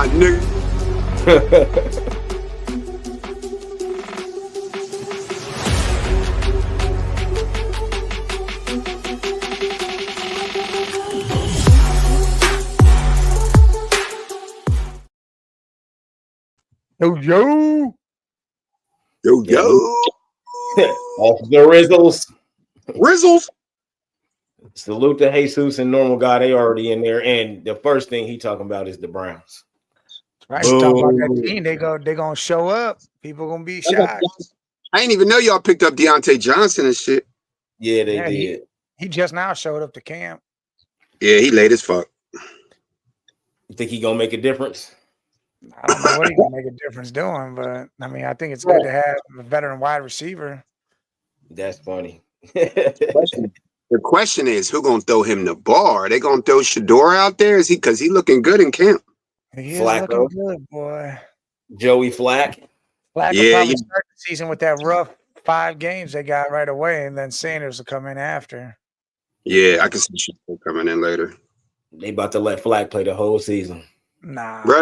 my nigga. Yo. Off the Rizzles. Rizzles. Salute to Jesus and Normal Guy. They already in there. And the first thing he talking about is the Browns. Right. Talk about that team. They gonna show up. People gonna be shocked. I didn't even know y'all picked up Deontay Johnson and shit. Yeah, they did. He just now showed up to camp. Yeah, he late as fuck. You think he gonna make a difference? I don't know what he's gonna make a difference doing, but I mean, I think it's good to have a veteran wide receiver. That's funny. The question is, who gonna throw him the ball? Are they gonna throw Shador out there? Is he because he looking good in camp? He is looking good, boy. Joey Flack. Flack will probably start the season with that rough 5 games they got right away, and then Sanders will come in after. Yeah, I can see Shador coming in later. They about to let Flack play the whole season. Nah, bro.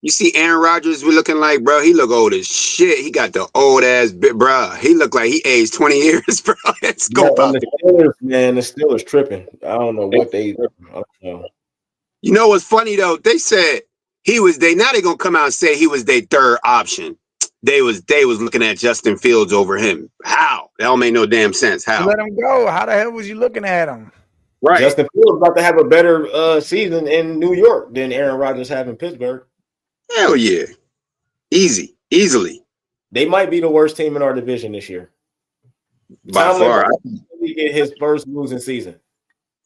You see Aaron Rodgers, we looking like, bro, he look old as shit. He got the old ass bit, bro. He look like he aged 20 years, bro. Let's go. The Steelers, man, the Steelers tripping. I don't know what they know. You know what's funny though? They said now they're gonna come out and say he was their third option. They was looking at Justin Fields over him. How? That don't make no damn sense. How? You let him go. How the hell was you looking at him? Right. Justin Fields about to have a better season in New York than Aaron Rodgers have in Pittsburgh. Hell yeah. Easily. They might be the worst team in our division this year. By far. He get his first losing season.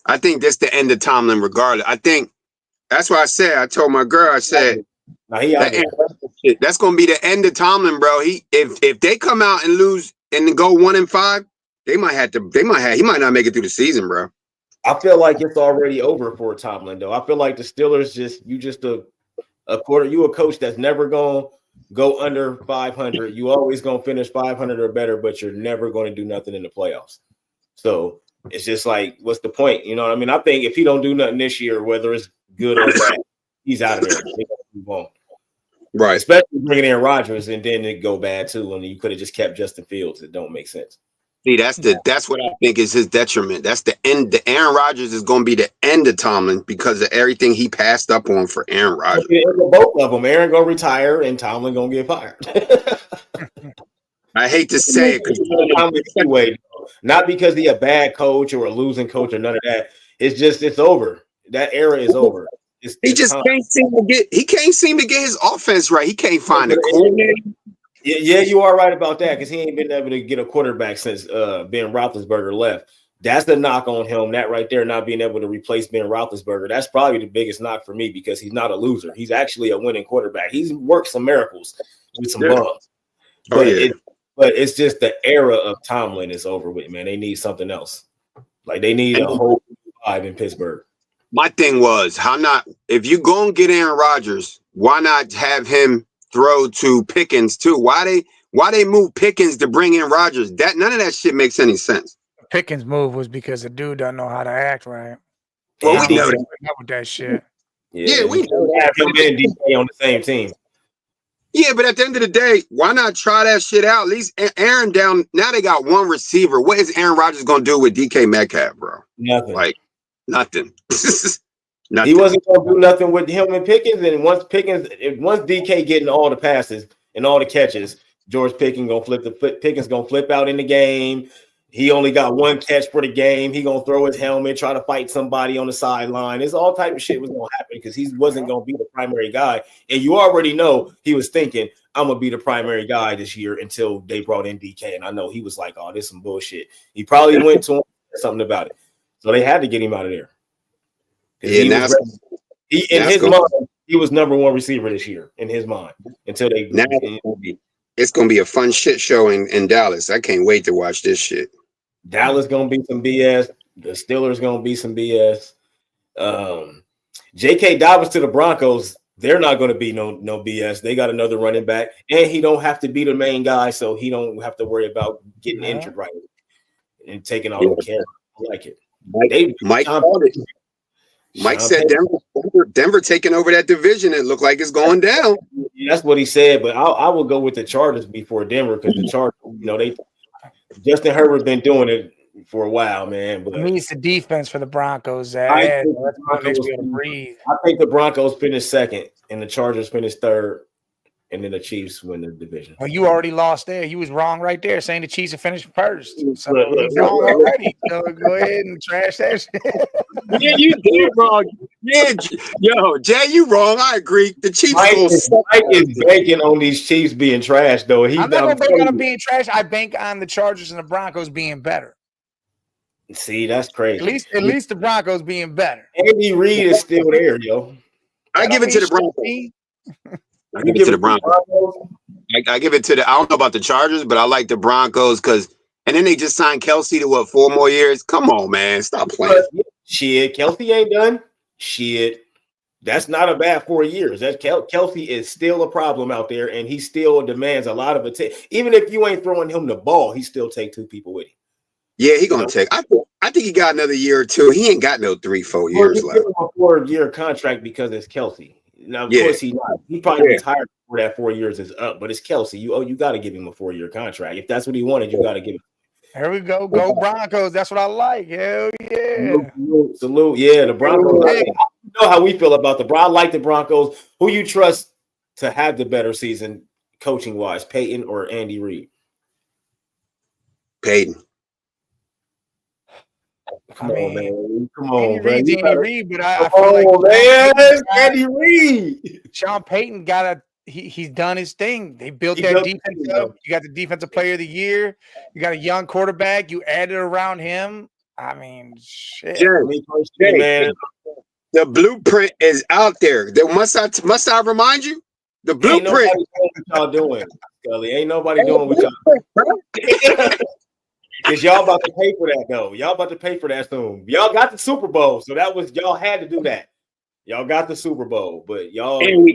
I think that's the end of Tomlin regardless. I think that's why I told my girl, I said, that's gonna be the end of Tomlin, bro. If they come out and lose and go 1-5, he might not make it through the season, bro. I feel like it's already over for Tomlin, though. I feel like the Steelers you a coach that's never gonna go under 500. You always gonna finish 500 or better, but you're never going to do nothing in the playoffs. So it's just like, what's the point? You know what I mean? I think if he don't do nothing this year, whether it's good or bad, he's out of there. They gotta move on. Right. Especially bringing in Rodgers, and then it go bad too. And you could have just kept Justin Fields. It don't make sense. See, that's what I think is his detriment. That's the end. The Aaron Rodgers is going to be the end of Tomlin because of everything he passed up on for Aaron Rodgers. Both of them. Aaron gonna retire and Tomlin gonna get fired. I hate to say it, not because he a bad coach or a losing coach or none of that. It's just it's over. That era is over. He can't seem to get his offense right. He can't find a coordinator. Yeah, you are right about that because he ain't been able to get a quarterback since Ben Roethlisberger left. That's the knock on him. That right there, not being able to replace Ben Roethlisberger. That's probably the biggest knock for me because he's not a loser. He's actually a winning quarterback. He's worked some miracles with some bums. But it's just the era of Tomlin is over with, man. They need something else. Like they need a whole vibe in Pittsburgh. My thing was, if you go and get Aaron Rodgers, why not have him throw to Pickens too? Why they move Pickens to bring in Rodgers? None of that shit makes any sense. Pickens' move was because the dude doesn't know how to act right. Well, we know that. With that shit. Yeah, we know that. Have him and DK on the same team. Yeah, but at the end of the day, why not try that shit out? At least Aaron down. Now they got one receiver. What is Aaron Rodgers gonna do with DK Metcalf, bro? Nothing. Like nothing. He wasn't gonna do nothing with him and Pickens. And once DK getting all the passes and all the catches, George Pickens gonna flip out in the game. He only got one catch for the game. He gonna throw his helmet, try to fight somebody on the sideline. It's all type of shit was gonna happen because he wasn't gonna be the primary guy. And you already know he was thinking, I'm gonna be the primary guy this year until they brought in DK. And I know he was like, oh, this is some bullshit. He probably went to him something about it. So they had to get him out of there. Yeah, in his mind, he was number one receiver this year in his mind until they. It's gonna be a fun shit show in Dallas. I can't wait to watch this shit. Dallas gonna be some BS. The Steelers gonna be some BS. J.K. Dobbins to the Broncos. They're not gonna be no BS. They got another running back, and he don't have to be the main guy, so he don't have to worry about getting injured right and taking all the care. I like it. Mike said Denver's Denver taking over that division. It looked like it's going down. That's what he said, but I will go with the Chargers before Denver because the Chargers, Justin Herbert been doing it for a while, man. But I mean, it's the defense for the Broncos. I think the Broncos finish second and the Chargers finish third, and then the Chiefs win the division. Well, you already lost there. You was wrong right there, saying the Chiefs have finished first. So wrong already. So go ahead and trash that shit. Yeah, you did wrong. Yeah, yo, Jay, you wrong. I agree. The Chiefs. Mike is banking on these Chiefs being trash, though. I'm not gonna bank on them being trash. I bank on the Chargers and the Broncos being better. See, that's crazy. At least the Broncos being better. Andy Reid is still there, yo. I give it to the Broncos. I give it to the Broncos. I give it to the. I don't know about the Chargers, but I like the Broncos because. And then they just signed Kelsey to 4 more years. Come on, man, stop playing. Shit, Kelsey ain't done. Shit, that's not a bad 4 years. That Kelsey is still a problem out there, and he still demands a lot of attention. Even if you ain't throwing him the ball, he still take 2 people with him. Yeah, he gonna take. I think he got another year or 2. He ain't got no 3-4 years left. A 4-year contract because it's Kelsey. Now, of course, he probably retired before that 4 years is up, but it's Kelsey. You got to give him a 4-year contract. If that's what he wanted, you got to give him. Here we go. Go Broncos. That's what I like. Hell yeah. Salute. Yeah, the Broncos. You know how we feel about the Broncos. I like the Broncos. Who you trust to have the better season coaching-wise, Peyton or Andy Reid? Peyton. Come on, man. Come on, man. Andy Reid, but I feel like man. Andy Reid. Sean Payton he's done his thing. They built that defense up. You got the defensive player of the year. You got a young quarterback. You added around him. I mean, shit. Man. The blueprint is out there. Must I remind you? The blueprint. Ain't nobody doing what y'all doing, Scully. Ain't nobody doing what y'all doing. Because y'all about to pay for that, though. Y'all about to pay for that soon. Y'all got the Super Bowl, so y'all had to do that. Y'all got the Super Bowl, but y'all and we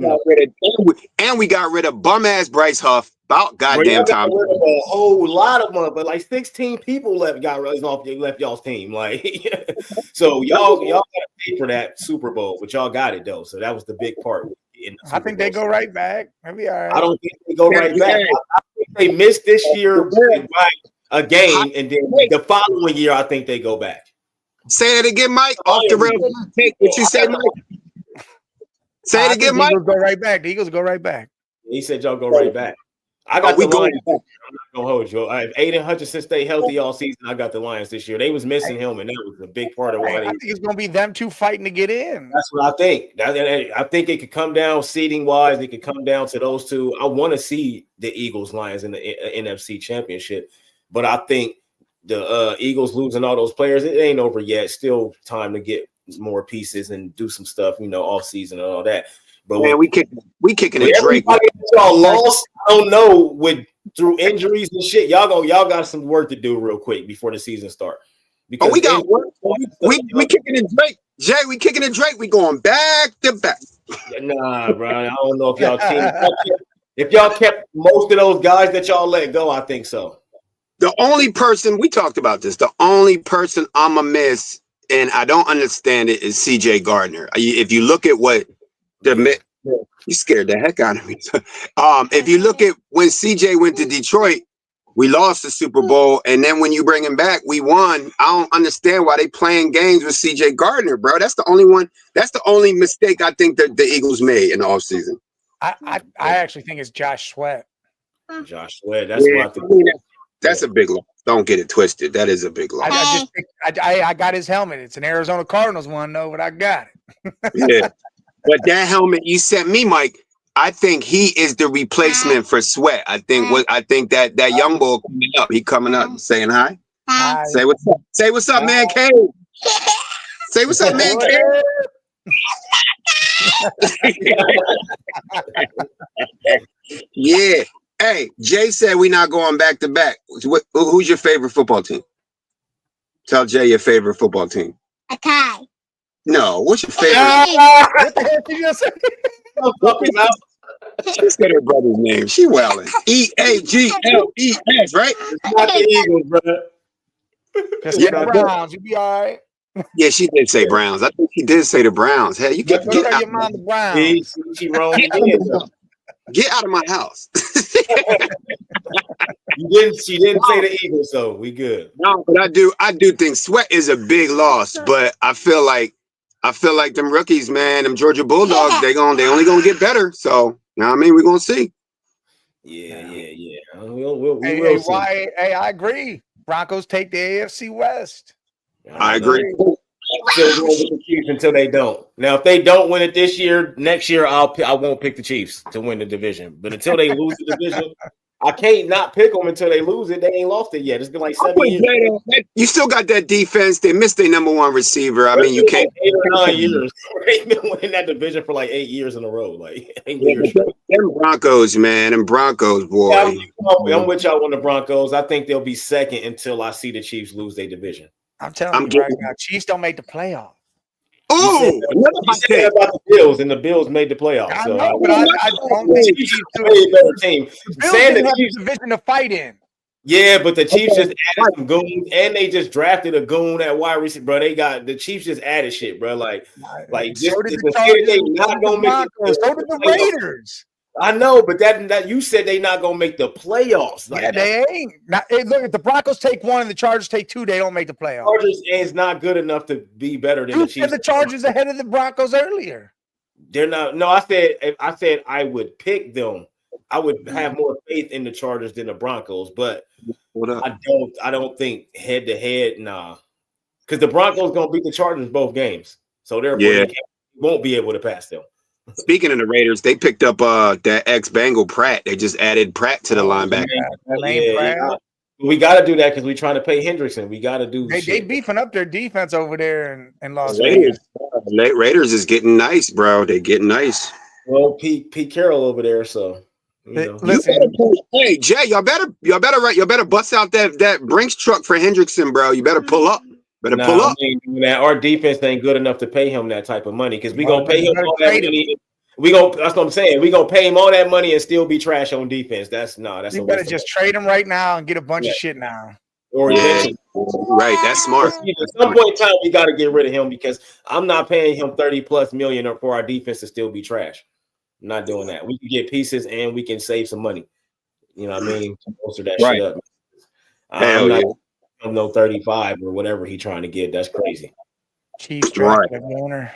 got rid of bum ass Bryce Huff about goddamn time. A whole lot of them, but like 16 people left y'all's team. Like, so y'all got to pay for that Super Bowl, but y'all got it though. So that was the big part. I think they go right back. Maybe all right. I don't think they go right back. I think they missed this year by a game, and then the following year, I think they go back. Say it again, Mike. Off the rails. Take what you said, Mike. Say it again, Mike. The Eagles go right back. The Eagles go right back. He said y'all go right back. I got the Lions. I'm not gonna hold you. If Aiden Hutchinson stay healthy all season, I got the Lions this year. They was missing him, and that was a big part of why. I think it's gonna be them two fighting to get in. That's what I think. I think it could come down seeding wise. It could come down to those two. I want to see the Eagles Lions in the NFC Championship, but I think the Eagles losing all those players, it ain't over yet. Still time to get more pieces and do some stuff, off season and all that. But man, we kicking it, Drake. Y'all lost. I don't know through injuries and shit. Y'all got some work to do real quick before the season start. Because we got work. We kicking it, Drake. Jay, we kicking it, Drake. We going back to back. Nah, bro. I don't know if y'all kept most of those guys that y'all let go. I think so. The only person we talked about this. The only person I'ma miss. And I don't understand it is CJ Gardner. If you look at what you scared the heck out of me. If you look at when CJ went to Detroit, we lost the Super Bowl. And then when you bring him back, we won. I don't understand why they playing games with CJ Gardner, bro. That's the only one. That's the only mistake I think that the Eagles made in the offseason. I actually think it's Josh Sweat. Josh Sweat. That's what I think. That's a big loss. Don't get it twisted. That is a big loss. I got his helmet. It's an Arizona Cardinals one, though, but I got it. Yeah. But that helmet you sent me, Mike, I think he is the replacement for Sweat. I think that young boy coming up. He coming up saying hi. Hi. Say what's up. Say what's up, man, Cave. Say what's up, man, Cave. Yeah. Hey, Jay said we're not going back to back. Who's your favorite football team? Tell Jay your favorite football team. Okay. No, what's your favorite? What the hell did you say? She said her brother's name. She wilding. EAGLES, right? It's not the Eagles, brother. Just get the Browns. You'll be all right. Yeah, she did say Browns. I think she did say the Browns. Hey, you get Get out, your mind the Browns. She wrong again. get out of my house. She didn't say the Eagles, so we good. No, but I do think Sweat is a big loss, but I feel like them rookies, man, them Georgia Bulldogs, they only gonna get better. So, you know what I mean? We're gonna see. Yeah. We will see. Hey, I agree. Broncos take the AFC West. I agree. Still going with the Chiefs until they don't. Now, if they don't win it this year, next year I won't pick the Chiefs to win the division. But until they lose the division, I can't not pick them until they lose it. They ain't lost it yet. It's been like 7 years. You still got that defense. They missed their number one receiver. I mean, you can't. 8 or 9 years. They've been winning that division for like 8 years in a row. Like, them Broncos, man, them Broncos, boy. Yeah, I'm with y'all on the Broncos. I think they'll be second until I see the Chiefs lose their division. I'm telling you right now, Chiefs don't make the playoffs. Oh, you said about the Bills, and the Bills made the playoffs. I know, but I don't think the Chiefs are a better team. Saying the Chiefs division to fight in. Yeah, but the Chiefs just added some goons, and they just drafted a goon at wide receiver, bro. The Chiefs just added shit, bro. Like so did the Chargers, they not gonna make it. So did the Raiders. I know, but that you said they not gonna make the playoffs. Like, yeah, they ain't. Look, if the Broncos take 1 and the Chargers take 2, they don't make the playoffs. Chargers is not good enough to be better than the Chiefs. Said the Chargers ahead of the Broncos earlier. They're not. No, I said I would pick them. I would have more faith in the Chargers than the Broncos, but I don't think head to head, nah. Because the Broncos gonna beat the Chargers both games, so therefore they won't be able to pass them. Speaking of the Raiders, they picked up that ex-Bengal Pratt. They just added Pratt to the linebacker. We got to do that because we're trying to pay Hendrickson. We got to do. They beefing up their defense over there in Las Vegas. Vegas. Raiders is getting nice, bro. They getting nice. Well, Pete Carroll over there, so. Listen, hey Jay, y'all better bust out that Brinks truck for Hendrickson, bro. You better pull up. Pull up. Our defense ain't good enough to pay him that type of money because we gonna pay him all that money. That's what I'm saying. We gonna pay him all that money and still be trash on defense. That's you better just trade him right now and get a bunch of shit now. Or eventually. Right, that's smart. At some point in time, we got to get rid of him because I'm not paying him $30+ million for our defense to still be trash. I'm not doing that. We can get pieces and we can save some money. You know what I mean? Bolster that shit up. I'm not no 35 or whatever he's trying to get. That's crazy. Chiefs owner.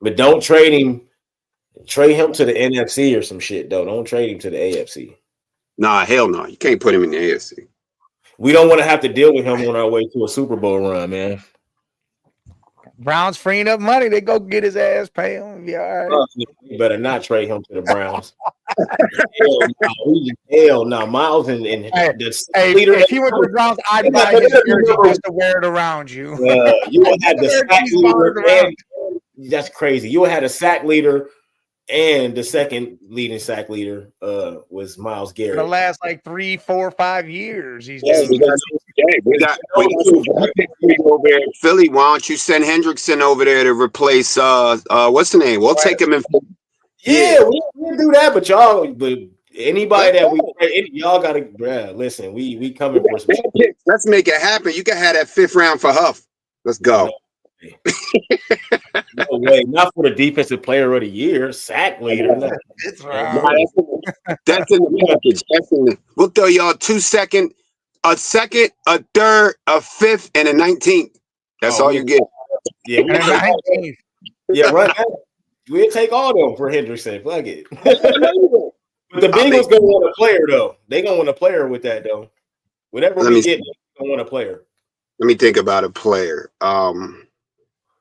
But don't trade him. Trade him to the NFC or some shit, though. Don't trade him to the AFC. Nah, hell no. You can't put him in the AFC. We don't want to have to deal with him on our way to a Super Bowl run, man. Browns freeing up money. They go get his ass, pay him. Yeah, all right. You better not trade him to the Browns. Hell no. Miles and leader. If he went to the Browns, I'd buy his jersey just to wear it around you. You would have the sack leader. That's crazy. You would have a sack leader. And the second leading sack leader was Myles Garrett. For the last like 3, 4, 5 years. We got over there in Philly. Why don't you send Hendrickson over there to replace what's the name? We'll take him in. Yeah, we'll do that, but anybody that y'all gotta listen, we coming for some shit. Let's make it happen. You can have that 5th round for Huff. Let's go. No way, not for the defensive player of the year, sack leader. No. That's in the package. We'll throw y'all 2 second, a second, a third, a 5th, and a 19th. That's all you get. Yeah, right. We'll take all them for Hendrickson. Fuck it. But the Bengals gonna want a player though. They gonna want a player with that though. Whatever we get, they gonna want a player. Let me think about a player.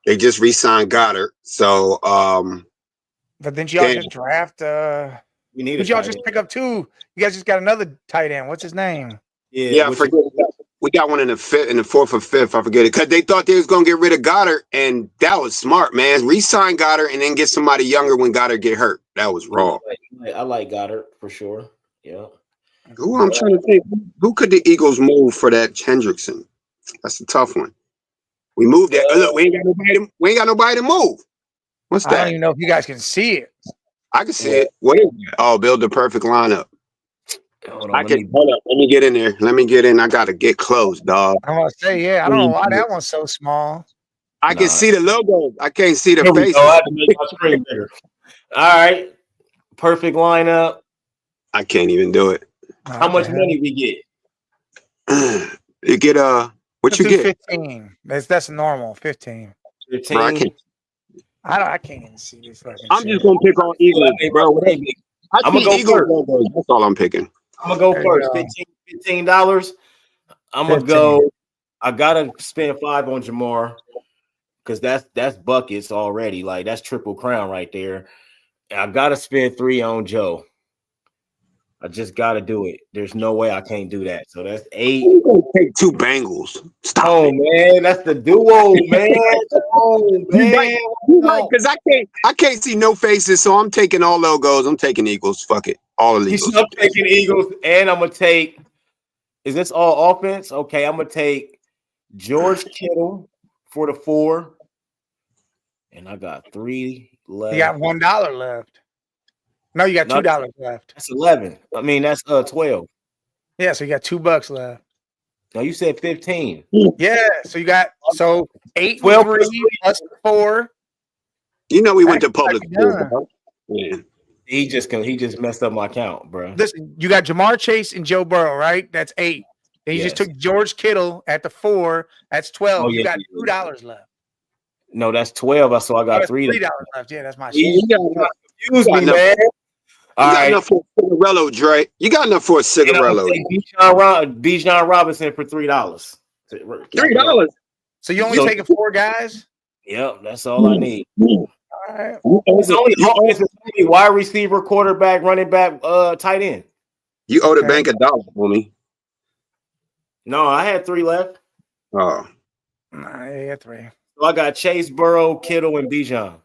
They just re-signed Goddard, so. But then y'all just draft. We need. But y'all just pick up 2. You guys just got another tight end. What's his name? Yeah, I forget. We got one in the 5th, in the 4th or 5th. I forget it because they thought they was gonna get rid of Goddard, and that was smart, man. Re-sign Goddard and then get somebody younger when Goddard get hurt. That was wrong. I like Goddard for sure. Yeah. Who I'm trying to think. Who could the Eagles move for that Hendrickson? That's a tough one. We moved that. Look, we ain't got nobody to move. What's that? I don't even know if you guys can see it. I can see it. What is that? Oh, build the perfect lineup. Hold up. Let me get in there. Let me get in. I gotta get close, dog. I'm gonna say, I don't know why that one's so small. I can see the logo. I can't see the faces. I have to make my screen bigger. All right. Perfect lineup. I can't even do it. How much money we get? You get what you get? 15. That's normal. 15. 15. Bro, I can't even see this fucking I'm shit. just gonna pick on Eagles, bro. I'm gonna go first. Logos. That's all I'm picking. I'm gonna go first. $15. I'm gonna go. I gotta spend $5 on Jamar because that's buckets already. Like that's triple crown right there. And I gotta spend $3 on Joe. I just gotta do it. There's no way I can't do that. So that's $8. You're gonna take 2 Bengals. Stop it. Man. That's the duo, man. Oh, man. Because I can't see no faces, so I'm taking all logos. I'm taking Eagles. Fuck it. All the Eagles. I'm taking Eagles, and I'm gonna take. Is this all offense? Okay, I'm gonna take George Kittle for the 4, and I got 3 left. You got $1 left. No, you got $2 left. That's 11. I mean, that's 12. Yeah, so you got $2 left. No, you said 15. Yeah, so you got 8, 12 plus 4. You know we went to public school, bro. Yeah. He just messed up my count, bro. Listen, you got Jamar Chase and Joe Burrow, right? That's 8. Then you just took George Kittle at the 4. That's 12. You got $2 left. No, that's 12. So I got $3 left. Yeah, that's my shit. Excuse me, man. You got enough for a cigarello, Dre. You got enough for a cigarello. Bijan Robinson for $3. $3. So you only taking 4 guys? Yep, that's all I need. All right. It's only wide receiver, quarterback, running back, tight end. You owe the bank $1, homie. No, I had 3 left. Oh. Nah, yeah, 3. So I got Chase, Burrow, Kittle, and Bijan.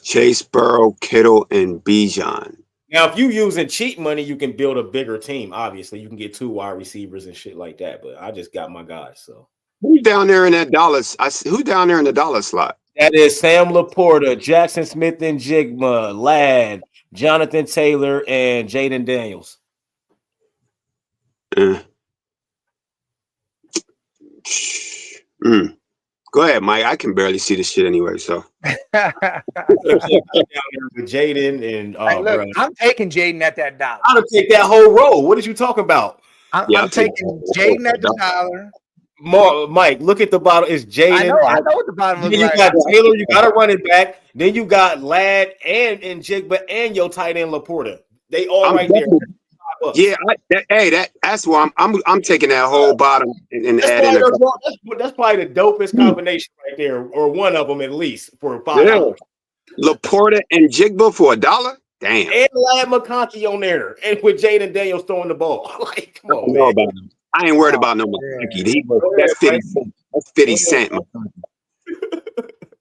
Chase, Burrow, Kittle, and Bijan. Now, if you using cheap money, you can build a bigger team. Obviously, you can get 2 wide receivers and shit like that. But I just got my guys. So who's down there in that dollars? Who down there in the dollar slot? That is Sam Laporta, Jackson Smith and Jigma, Ladd, Jonathan Taylor, and Jaden Daniels. Go ahead, Mike. I can barely see this shit anyway. So Jaden and look, I'm taking Jaden at that $1. I'm gonna take that whole row. What did you talk about? I'm taking Jaden at the $1. Mike, look at the bottom. It's Jaden. I know what the bottom looks like. You got Taylor. You got a running back. Then you got Ladd and Jigba and your tight end Laporta. They all right there. Yeah, that's why I'm taking that whole bottom and adding. That's probably the dopest combination right there, or one of them at least for $5. Yeah. Laporta and Jigba for $1. Damn. And Ladd McConkey on there, and with Jaden Daniels throwing the ball. Like, come on, man. I ain't worried about no McConkey. That's 50 cent. That's 50 cent.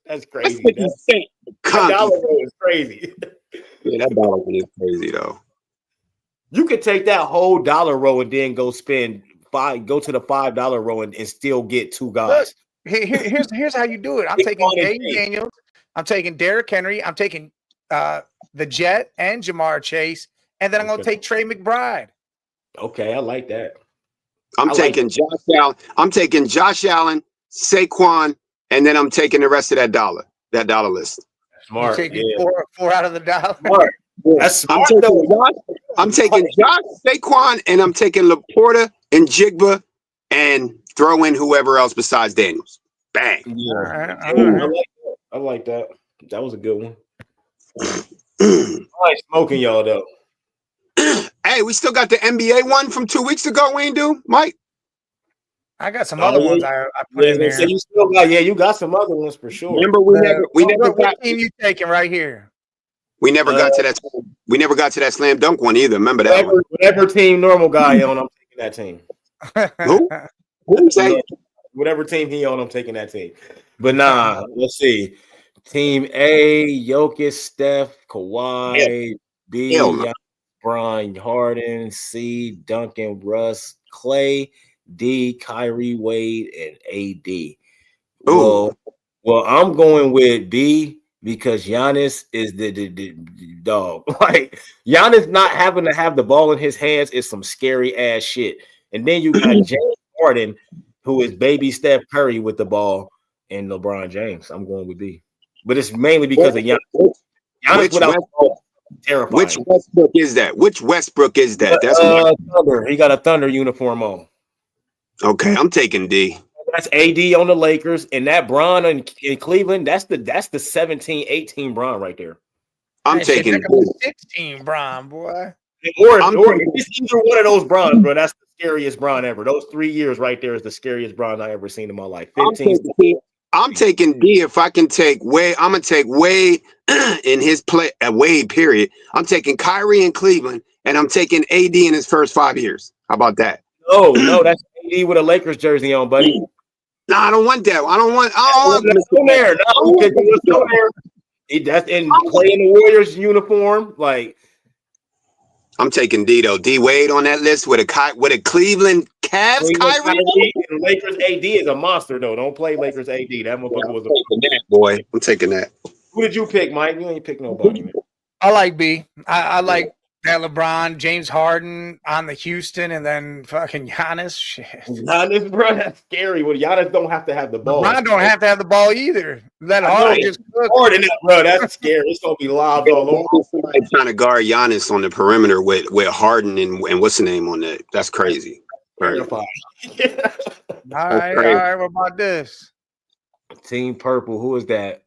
That's crazy. That's 50 cent. That $1 is crazy. Yeah, that $1 is crazy though. You could take that whole $1 row and then go spend go to the $5 row and still get 2 guys. Look, here's how you do it. I'm taking Jaden Daniels. I'm taking Derrick Henry. I'm taking the Jet and Jamar Chase, and then I'm going to take Trey McBride. Okay, I like that. I'm taking Josh Allen. I'm taking Josh Allen, Saquon, and then I'm taking the rest of that $1 list. Smart. You're taking 4 out of the $1. Smart. That's smart. I'm taking Josh, Saquon, and I'm taking Laporta and Jigba, and throw in whoever else besides Daniels. Bang. Yeah. All right. I like that. That was a good one. I like smoking y'all though. Hey, we still got the NBA one from 2 weeks ago. We ain't do, Mike. I got some other ones I put in there. So you still got, you got some other ones for sure. Remember, we never got. What team you taking right here? We never got to that. We never got to that slam dunk one either. Remember that? Whatever team normal guy on, I'm taking that team. Who? Who you say? Whatever team he on, I'm taking that team. But nah, let's see. Team A: Jokic, Steph, Kawhi. B: Brian Harden. C: Duncan, Russ, Clay. D: Kyrie, Wade, and AD. Well, I'm going with B because Giannis is the dog. Like Giannis not having to have the ball in his hands is some scary ass shit. And then you got James Harden, who is baby Steph Curry with the ball, and LeBron James. I'm going with D. But it's mainly because of Giannis. Giannis without terrifying. Which Westbrook is that? Which Westbrook is that? That's Thunder. He got a Thunder uniform on. Okay, I'm taking D. That's AD on the Lakers, and that Bron in Cleveland. That's the 17-18 Bron right there. I'm taking 16 Bron, boy. Or it's either one of those Brons, bro. That's the scariest Bron ever. Those 3 years right there is the scariest Bron I ever seen in my life. 15. I'm taking D. If I can take Wade, I'm gonna take Wade in his play at Wade. Period. I'm taking Kyrie in Cleveland, and I'm taking AD in his first 5 years. How about that? No, that's AD with a Lakers jersey on, buddy. No, I don't want that. I don't want there. No, there. That's in playing the Warriors uniform. Like, I'm taking D though. D Wade on that list with a Cleveland Cavs Kyrie. Lakers AD is a monster though. Don't play Lakers AD. That motherfucker was a boy. I'm taking that. Who did you pick, Mike? You ain't pick nobody, man. I like B. I like that LeBron, James Harden on the Houston, and then fucking Giannis. Shit. Giannis, bro, that's scary. Well, Giannis don't have to have the ball. LeBron don't have to have the ball either. Let Harden just cook. Harden, bro, that's scary. It's gonna be loud all over. Somebody trying to guard Giannis on the perimeter with Harden and what's the name on that? That's crazy. All right. What about this? Team Purple. Who is that?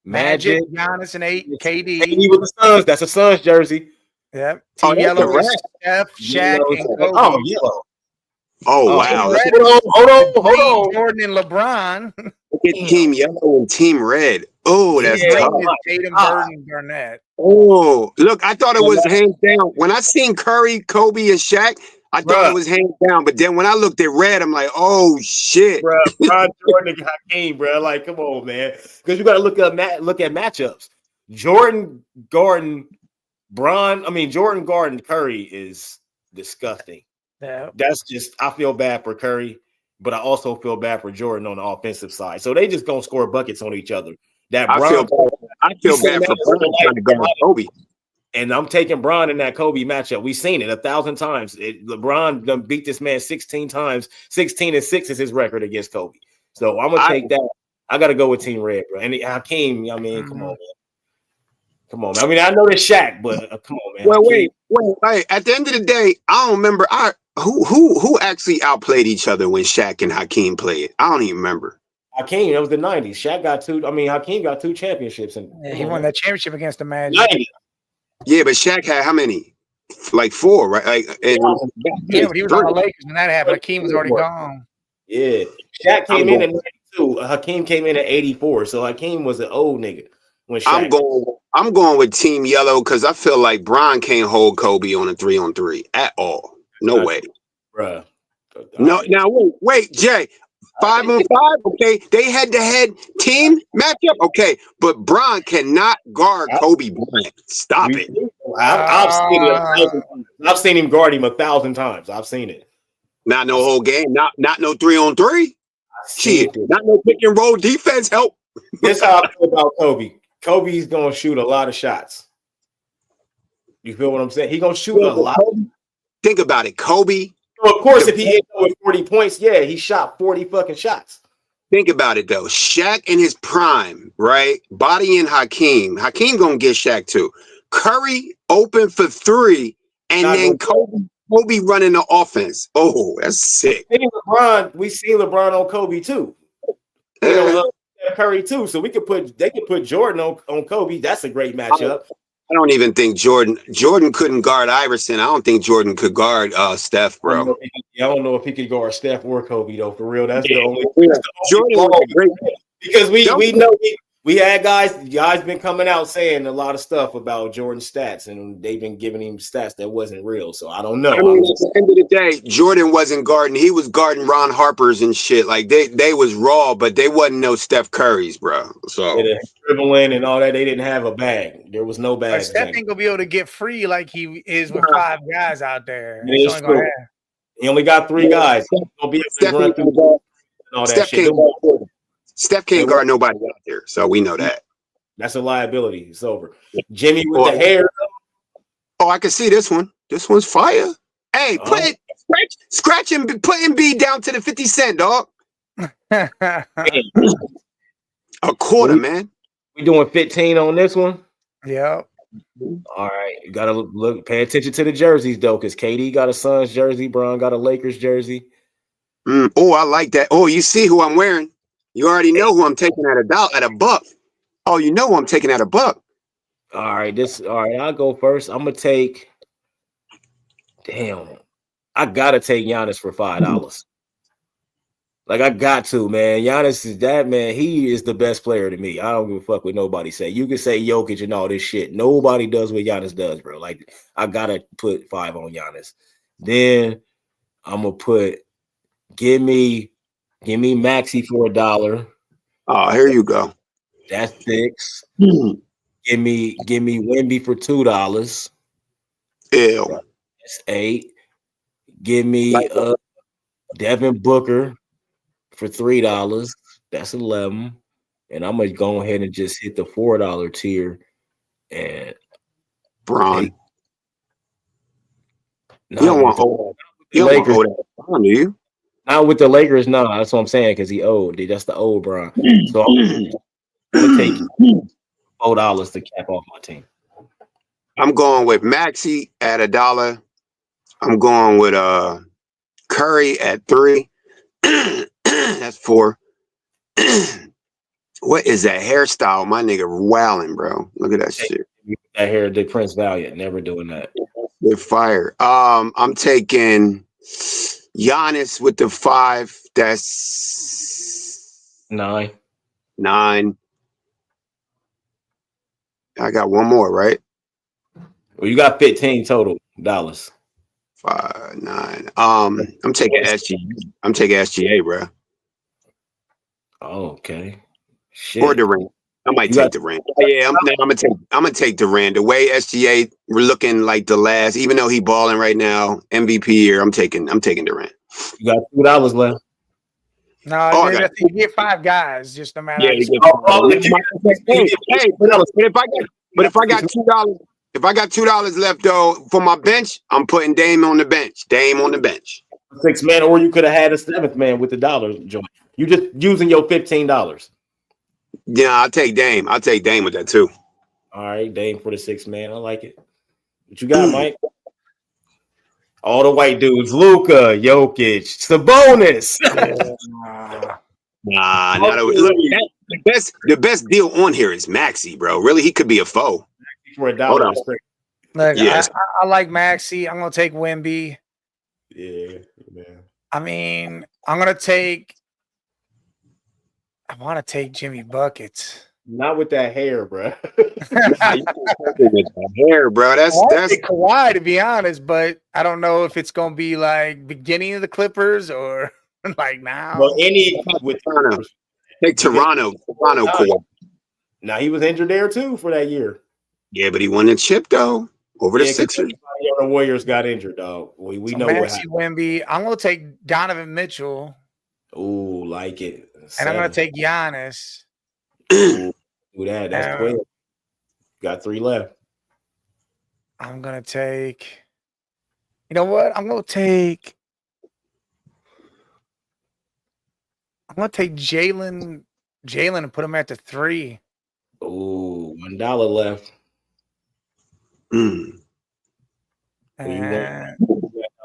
Magic, Giannis, and KD. KD with the Suns. That's a Suns jersey. Yep. Team Yellow with Steph, Shaq, and Kobe. Oh, yellow. Oh, wow. Hold on. Jordan and LeBron. Look at Team Yellow and Team Red. Oh, that's tough. Tatum, Bird, and Garnett. Oh, look, I thought it was hands down. When I seen Curry, Kobe, and Shaq, I thought it was hands down. But then when I looked at Red, I'm like, oh, shit. Bro, Jordan and Hakeem, bro. Like, come on, man. Because you got to look at matchups. Jordan, Garden, Curry is disgusting. Yeah. That's just, I feel bad for Curry, but I also feel bad for Jordan on the offensive side. So they just gonna score buckets on each other. I feel bad for Bron trying to guard Kobe. And I'm taking Bron in that Kobe matchup. We've seen it 1,000 times. LeBron done beat this man 16 times. 16-6 is his record against Kobe. So I'm gonna take that. I gotta go with Team Red, bro. And Hakeem, I mean, come on, man. Come on, man. I mean, I know it's Shaq, but come on, man. Well, wait. At the end of the day, I don't remember. Who actually outplayed each other when Shaq and Hakeem played? I don't even remember. Hakeem, it was the 90s. Shaq got two. I mean, Hakeem got 2 championships. He won that championship against the Magic. 90. Yeah, but Shaq had how many? Like 4, right? Like, but he was on the Lakers when that happened. Hakeem was already gone. Yeah, Shaq came in at 92. Hakeem came in at 84. So Hakeem was an old nigga. When Shaq I'm going with Team Yellow because I feel like Bron can't hold Kobe on a 3-on-3 at all. No way, bro. No, now wait, Jay. 5-on-5, okay. They head-to-head team matchup, okay. But Bron cannot guard Kobe Bryant. Stop it. I've seen him guard him 1,000 times. I've seen it. Not no whole game. Not no 3-on-3. Shit. Not no pick and roll defense. Help. This is how I feel about Kobe. Kobe's gonna shoot a lot of shots. You feel what I'm saying? He's gonna shoot a lot. Think about it, Kobe. So of course, if he hit with 40 points, yeah, he shot 40 fucking shots. Think about it though. Shaq in his prime, right? Body and Hakeem. Hakeem gonna get Shaq too. Curry open for 3, and then Kobe running the offense. Oh, that's sick. We see LeBron on Kobe too. They don't love Curry too, so they could put Jordan on Kobe. That's a great matchup. I don't even think Jordan couldn't guard Iverson. I don't think Jordan could guard Steph, bro. I don't know if he could guard Steph or Kobe though. For real, that's the only. Jordan was great because we know we had guys been coming out saying a lot of stuff about Jordan's stats, and they've been giving him stats that wasn't real. So I don't know. I mean, at the end of the day, Jordan wasn't guarding. He was guarding Ron Harper's and shit. Like they was raw, but they wasn't no Steph Curry's, bro. So dribbling and all that, they didn't have a bag. There was no bag. Steph ain't gonna be able to get free like he is with 5 guys out there. He only got 3 guys. He's gonna be able to run through all that shit. Steph can't guard nobody out there, so we know that. That's a liability. It's over. Jimmy with the hair. Oh, I can see this one. This one's fire. Hey, scratch and put Embiid down to the 50 cent, dog. A quarter, man. We doing 15 on this one. Yeah. All right, you gotta pay attention to the jerseys though, because KD got a Suns jersey, Bron got a Lakers jersey. Oh, I like that. Oh, you see who I'm wearing? You already know who I'm taking at a buck. Oh, you know who I'm taking at a buck. All right, I'll go first. I'm gonna take. Damn, I gotta take Giannis for $5. Like I got to, man. Giannis is that man. He is the best player to me. I don't give a fuck what nobody say. You can say Jokic and all this shit. Nobody does what Giannis does, bro. Like I gotta put 5 on Giannis. Then I'm gonna put give me Maxey for $1. Oh, here you go. That's 6. Give me Wemby for $2. Ew. That's 8. Give me Devin Booker for $3. That's 11. And I'm gonna go ahead and just hit the $4 tier and Bron. No, you don't want old. You don't want old Bron, do you? Not with the Lakers, no. That's what I'm saying, because he old. That's the old Bron. So I'm gonna take $4 to cap off my team. I'm going with Maxey at $1. I'm going with Curry at 3. That's 4. What is that hairstyle? My nigga wilding, bro. Look at that shit. That hair did Prince Valiant. Never doing that. They're fire. I'm taking Giannis with the 5. That's 9. I got one more, right? Well, you got 15 total dollars. 5, 9. I'm taking SGA. I'm taking SGA, bro. Oh, okay. Shit. Or Durant. I might take Durant. Yeah, I'm gonna take Durant. The way SGA we're looking like the last, even though he balling right now, MVP year. I'm taking Durant. You got $2 left. No, you get 5 guys, just no matter. Yeah, you get but if I got $2, if I got $2 left though for my bench, I'm putting Dame on the bench. 6 man, or you could have had a 7th man with the dollar joint. You just using your $15. Yeah, I'll take Dame. I'll take Dame with that too. All right, Dame for the 6 man. I like it. What you got, Mike? All the white dudes: Luka, Jokic, Sabonis. The best deal on here is Maxey, bro. Really, he could be a foe for $1. Look, yes. I like Maxey. I'm gonna take Wemby. Yeah, man. I mean, I want to take Jimmy Buckets. Not with that hair, bro. Hair, bro. That's Kawhi, to be honest, but I don't know if it's gonna be like beginning of the Clippers or like now. Well, any with Toronto. Take Toronto. Kawhi. Now he was injured there too for that year. Yeah, but he won the chip though over the Sixers. The Warriors got injured, dog. We know what happened. Wemby. I'm gonna take Donovan Mitchell. Ooh, like it. 7. And I'm gonna take Giannis. Do that. That's 12. Got 3 left. I'm gonna take. You know what? I'm gonna take Jalen and put him at the 3. Ooh, $1 left. And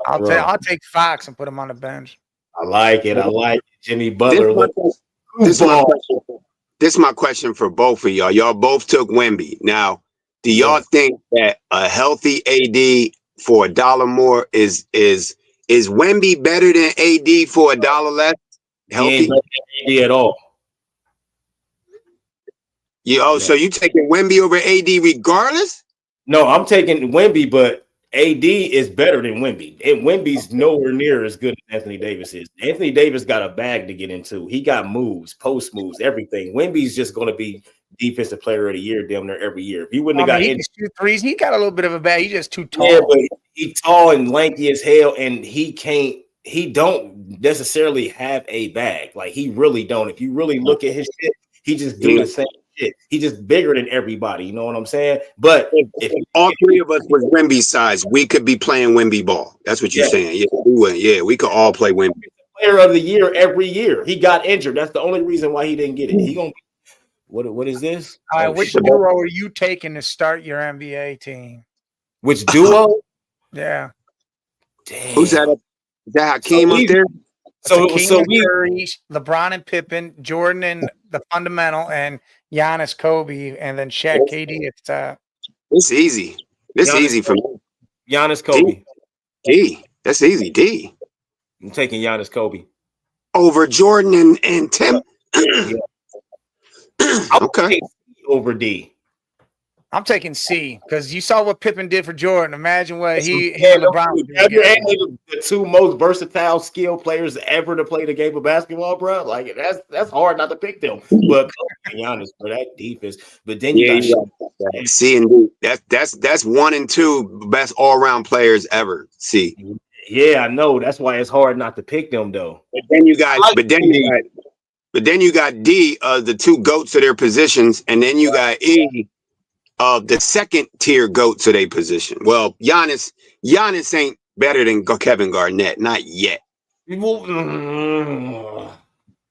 I'll take Fox and put him on the bench. I like it. Jimmy Butler. This is my question for both of y'all. Y'all both took Wemby. Now, do y'all think that a healthy AD for $1 more is Wemby better than AD for $1 less? Healthy? He ain't better than AD at all. So you taking Wemby over AD regardless? No, I'm taking Wemby, but AD is better than Wemby. And Wemby's nowhere near as good as Anthony Davis is. Anthony Davis got a bag to get into. He got moves, post moves, everything. Wemby's just going to be defensive player of the year damn near every year. If he wouldn't have got he can shoot threes. He got a little bit of a bag. He's just too tall. Yeah, but he's tall and lanky as hell, and he don't necessarily have a bag. Like, he really don't. If you really look at his shit, he just do the same shit. He's just bigger than everybody. You know what I'm saying? But if all 3 of us was Wemby size, we could be playing Wemby ball. That's what you're saying. Yeah, we would. Yeah, we could all play Wemby. Player of the year every year. He got injured. That's the only reason why he didn't get it. What is this? All right, Oh, which shit. duo are you taking to start your NBA team? Which duo? Yeah. Damn. Who's that? Is that Hakeem up there? So Curry, LeBron and Pippen, Jordan and the fundamental, and Giannis, Kobe, and then Shaq, KD at the top. It's easy. This easy for me. Giannis, Kobe. D. That's easy. D. I'm taking Giannis, Kobe over Jordan and Tim. Yeah. Okay. Over D. I'm taking C because you saw what Pippen did for Jordan. Imagine what he and LeBron would do. The two most versatile skill players ever to play the game of basketball, bro. Like that's hard not to pick them. But Giannis for that defense. But then you got C and D. That's 1 and 2 best all around players ever. C. Yeah, I know. That's why it's hard not to pick them though. But then you got D of the two goats of their positions, and then you got E of the second tier goats of their position. Well, Giannis ain't better than Kevin Garnett, not yet.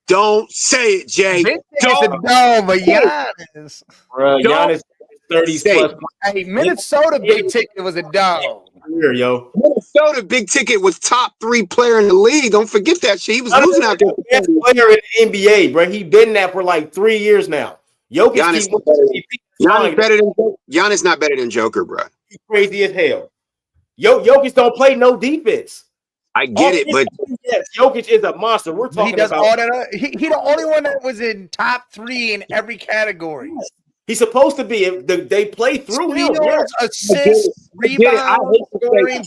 Don't say it, Jay. Don't. No, but Giannis. Bro, Giannis 30 plus. Hey, Minnesota big ticket was a dog. Here, yo. Minnesota big ticket was top 3 player in the league. Don't forget that shit. He was losing out there. Best player in the NBA, bro. He been that for like 3 years now. Giannis not better than Joker, bro. He's crazy as hell. Jokic don't play no defense. I get it, but yes, Jokic is a monster. We're talking about all that. He the only one that was in top 3 in every category. He's supposed to be. They play through him. Assists, rebounds, scoring,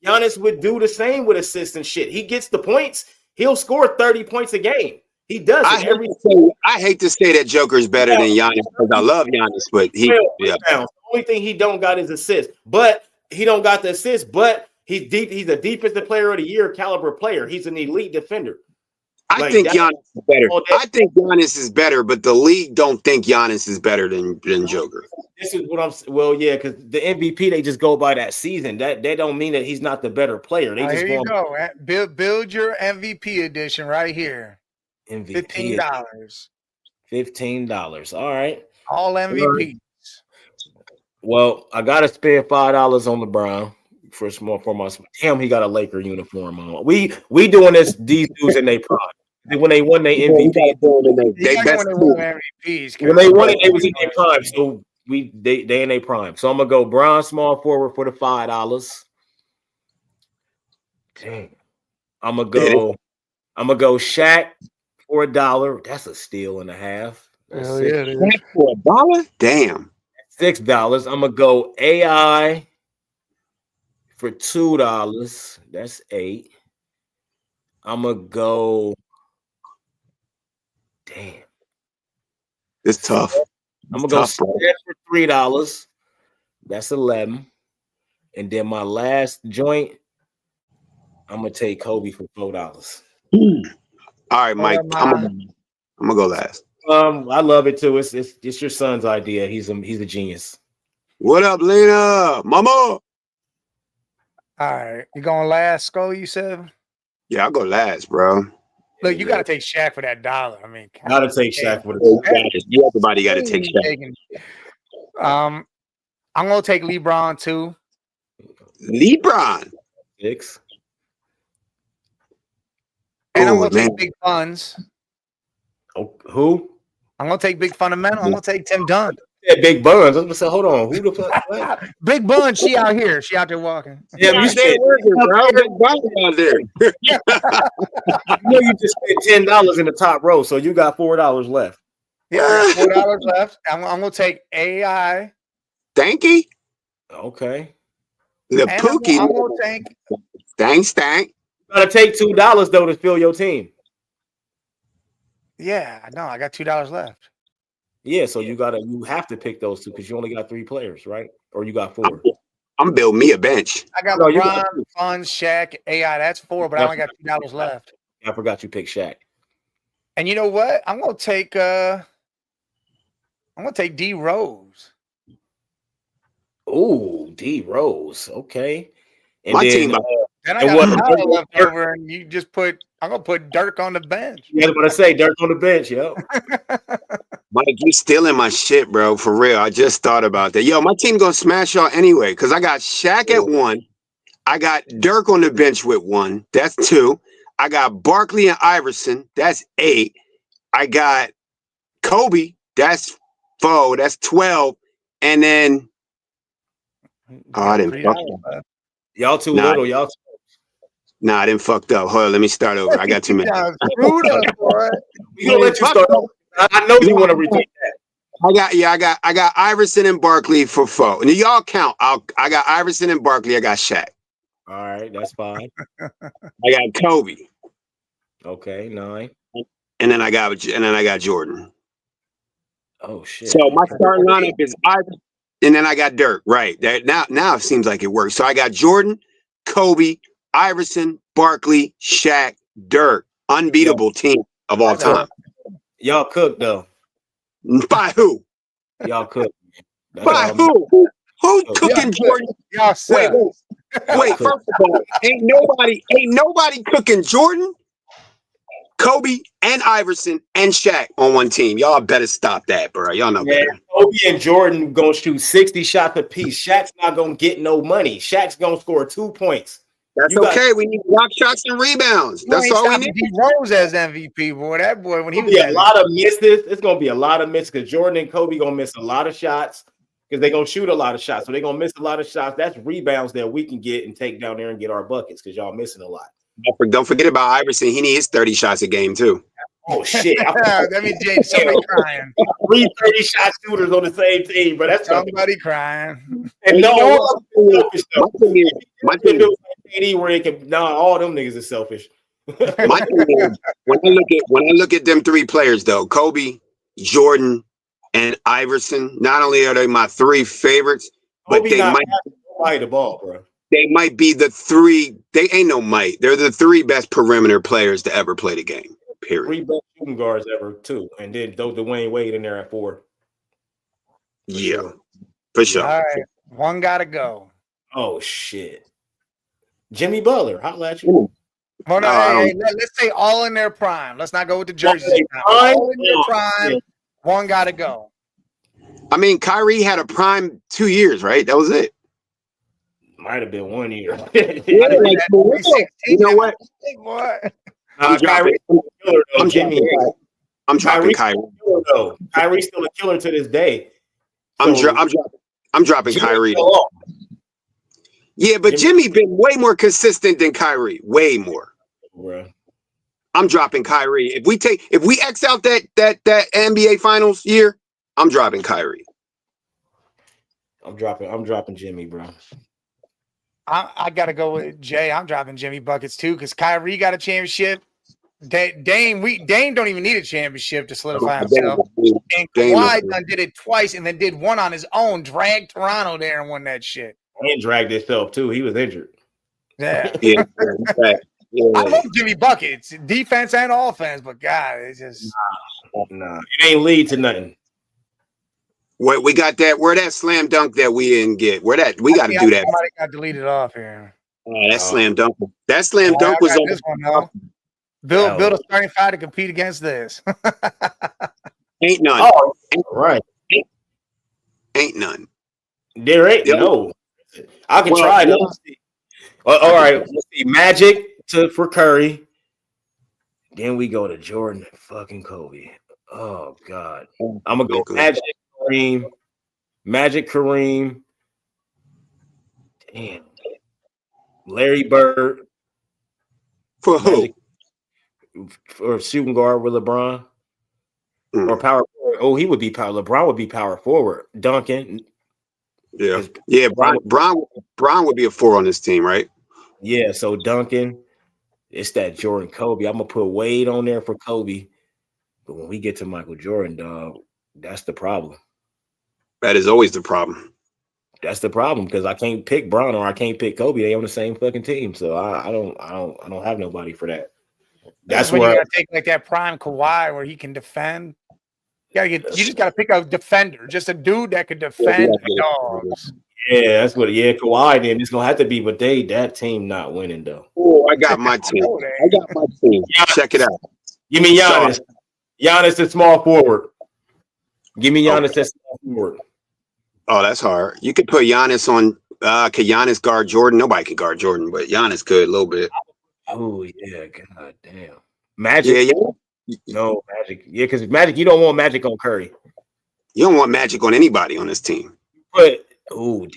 Giannis would do the same with assists and shit. He gets the points. He'll score 30 points a game. He does it I hate to say that Joker's better than Giannis because I love Giannis, but the only thing he don't got is assists. But he don't got the assists, but he's deep. He's a defensive player of the year caliber player. He's an elite defender. I think Giannis is better. I think Giannis is better, but the league don't think Giannis is better than Joker. This is what I'm. Well, yeah, because the MVP they just go by that season. That don't mean that he's not the better player. They just here you go. Build your MVP edition right here. MVP $15. $15. All right. All MVPs. Well, I gotta spend $5 on LeBron for my. Damn, he got a Laker uniform on. We doing this. These dudes in their prime. When they won their MVP, they MVPs. When they won it, they was in their prime. So they in their prime. So I'm gonna go Bron small forward for the $5. Dang. I'm gonna go Shaq for $1. That's a steal and a half. Hell yeah, Shaq for $1? Damn. $6. I'm gonna go AI for $2. That's $8. I'm gonna go. Damn. It's tough. I'm gonna go Steph for $3. That's 11. And then my last joint, I'm gonna take Kobe for $4. All right, Mike. I'm gonna go last. I love it too. It's your son's idea. He's a genius. What up, Lena? Mama. All right, you going last, Skull? You said. Yeah, I'll go last, bro. Look, you got to take Shaq for that $1. I mean, gotta take Shaq for the everybody got to take Shaq. I'm gonna take LeBron too. LeBron 6. And I'm gonna take Big Buns. Oh, who? I'm gonna take Big Fundamental. I'm gonna take Tim Dunn. Yeah, Big Buns. I'm gonna say, hold on, who the fuck? Big Bun, she out here. She out there walking. Yeah, you said Big Bun out there. You just spent $10 in the top row, so you got $4 left. Yeah, I got $4 left. I'm gonna take AI. Stanky. Okay. The Pookie. I'm gonna take Stank. You gotta take $2 though to fill your team. Yeah, no, I got $2 left. Yeah, so you have to pick those two because you only got 3 players, right? Or you got 4. I'm building me a bench. I got LeBron, Funds, Shaq, AI. That's 4, but I only got $2 left. I forgot you picked Shaq. And you know what? I'm gonna take D Rose. Oh, D Rose. Okay. And My then, team. Then I got a dollar left over, and you just I'm gonna put Dirk on the bench. Yeah, what I say, Dirk on the bench, yo. Mike, you stealing my shit, bro. For real. I just thought about that. Yo, my team gonna smash y'all anyway, because I got Shaq at 1. I got Dirk on the bench with 1. That's 2. I got Barkley and Iverson. That's 8. I got Kobe. That's 4. That's 12. And then I didn't fuck up. Y'all too little. Y'all. Nah, I didn't fucked up. Hold on, let me start over. I got too many. Screwed up, boy. We gonna let you start. I know you want to retake that. I got Iverson and Barkley for 4. And y'all count. I got Iverson and Barkley. I got Shaq. All right, that's fine. I got Kobe. Okay, 9. And then I got Jordan. Oh shit. So my starting lineup is Iverson, and then I got Dirk. Right. Now it seems like it works. So I got Jordan, Kobe, Iverson, Barkley, Shaq, Dirk. Unbeatable team of all time. Y'all cooked though. By who? Y'all cooked. By who? Who's cooking Jordan? Y'all wait. First of all, ain't nobody cooking Jordan, Kobe, and Iverson and Shaq on one team. Y'all better stop that, bro. Y'all know better. Kobe and Jordan gonna shoot 60 shots apiece. Shaq's not gonna get no money. Shaq's gonna score 2 points. That's okay. We need block shots and rebounds. That's all we need. D Rose as MVP, boy. That boy when he was a lot of misses. It's gonna be a lot of misses because Jordan and Kobe gonna miss a lot of shots because they're gonna shoot a lot of shots. So they're gonna miss a lot of shots. That's rebounds that we can get and take down there and get our buckets because y'all missing a lot. Don't forget about Iverson. He needs 30 shots a game too. Oh shit! That means James somebody crying. 3 30-shot shooters on the same team, but that's somebody crying. And no, my team is KD where it can. Nah, all them niggas is selfish. My team is, when I look at them 3 players though, Kobe, Jordan, and Iverson. Not only are they my 3 favorites, but Kobe they might play the ball, bro. They might be the 3. They ain't no might. They're the 3 best perimeter players to ever play the game. Period. 3 best shooting guards ever, too. And then throw Dwayne Wade in there at 4. For sure. All right. One gotta go. Oh, shit. Jimmy Butler. Holla at you. Hold on. Let's say all in their prime. Let's not go with the jerseys. All in their prime. One gotta go. I mean, Kyrie had a prime 2 years, right? That was it. Might have been 1 year. You know what? I'm dropping Kyrie. Kyrie's still a killer to this day. So I'm dropping Kyrie. Yeah, but Jimmy been way more consistent than Kyrie. Way more. Bro. I'm dropping Kyrie. If we X out that NBA Finals year, I'm dropping Kyrie. I'm dropping Jimmy, bro. I gotta go with Jay. I'm dropping Jimmy buckets too because Kyrie got a championship. Dame don't even need a championship to solidify himself. And Kawhi did it twice and then did one on his own, dragged Toronto there and won that shit. And dragged himself too. He was injured. Yeah. I love Jimmy buckets, defense and offense, but God, it's just nah. It ain't lead to nothing. What we got that? Where that slam dunk that we didn't get? Where that we got to do that? Somebody got deleted off here. That slam dunk. That slam dunk was on this one though. Build a starting 5 to compete against this. Ain't none. Oh, right. Ain't none. There ain't no. I can try it. All right. Let's see. Magic for Curry. Then we go to Jordan and fucking Kobe. Oh God. I'm gonna go Magic Kareem. Damn. Larry Bird. For who? For shooting guard with LeBron. Or power forward. Oh, he would be power. LeBron would be power forward. Duncan. Yeah. Bron would be a 4 on this team, right? Yeah. So Duncan, it's that Jordan Kobe. I'm gonna put Wade on there for Kobe. But when we get to Michael Jordan, dog, that's the problem. That is always the problem. That's the problem because I can't pick Bron or I can't pick Kobe. They on the same fucking team, so I don't have nobody for that. That's when you gotta take like that prime Kawhi where he can defend. You just gotta pick a defender, just a dude that could defend the dogs. Yeah, that's what. Yeah, Kawhi. Then it's gonna have to be, but that team not winning though. Oh, I got my team. I got my team. Check it out. Give me Giannis. Giannis is small forward. Give me Giannis as small forward. Oh, that's hard. You could put Giannis on. Could Giannis guard Jordan? Nobody can guard Jordan, but Giannis could a little bit. Oh yeah, god damn. Magic. Yeah. No Magic. Yeah, because Magic, you don't want Magic on Curry. You don't want Magic on anybody on this team. But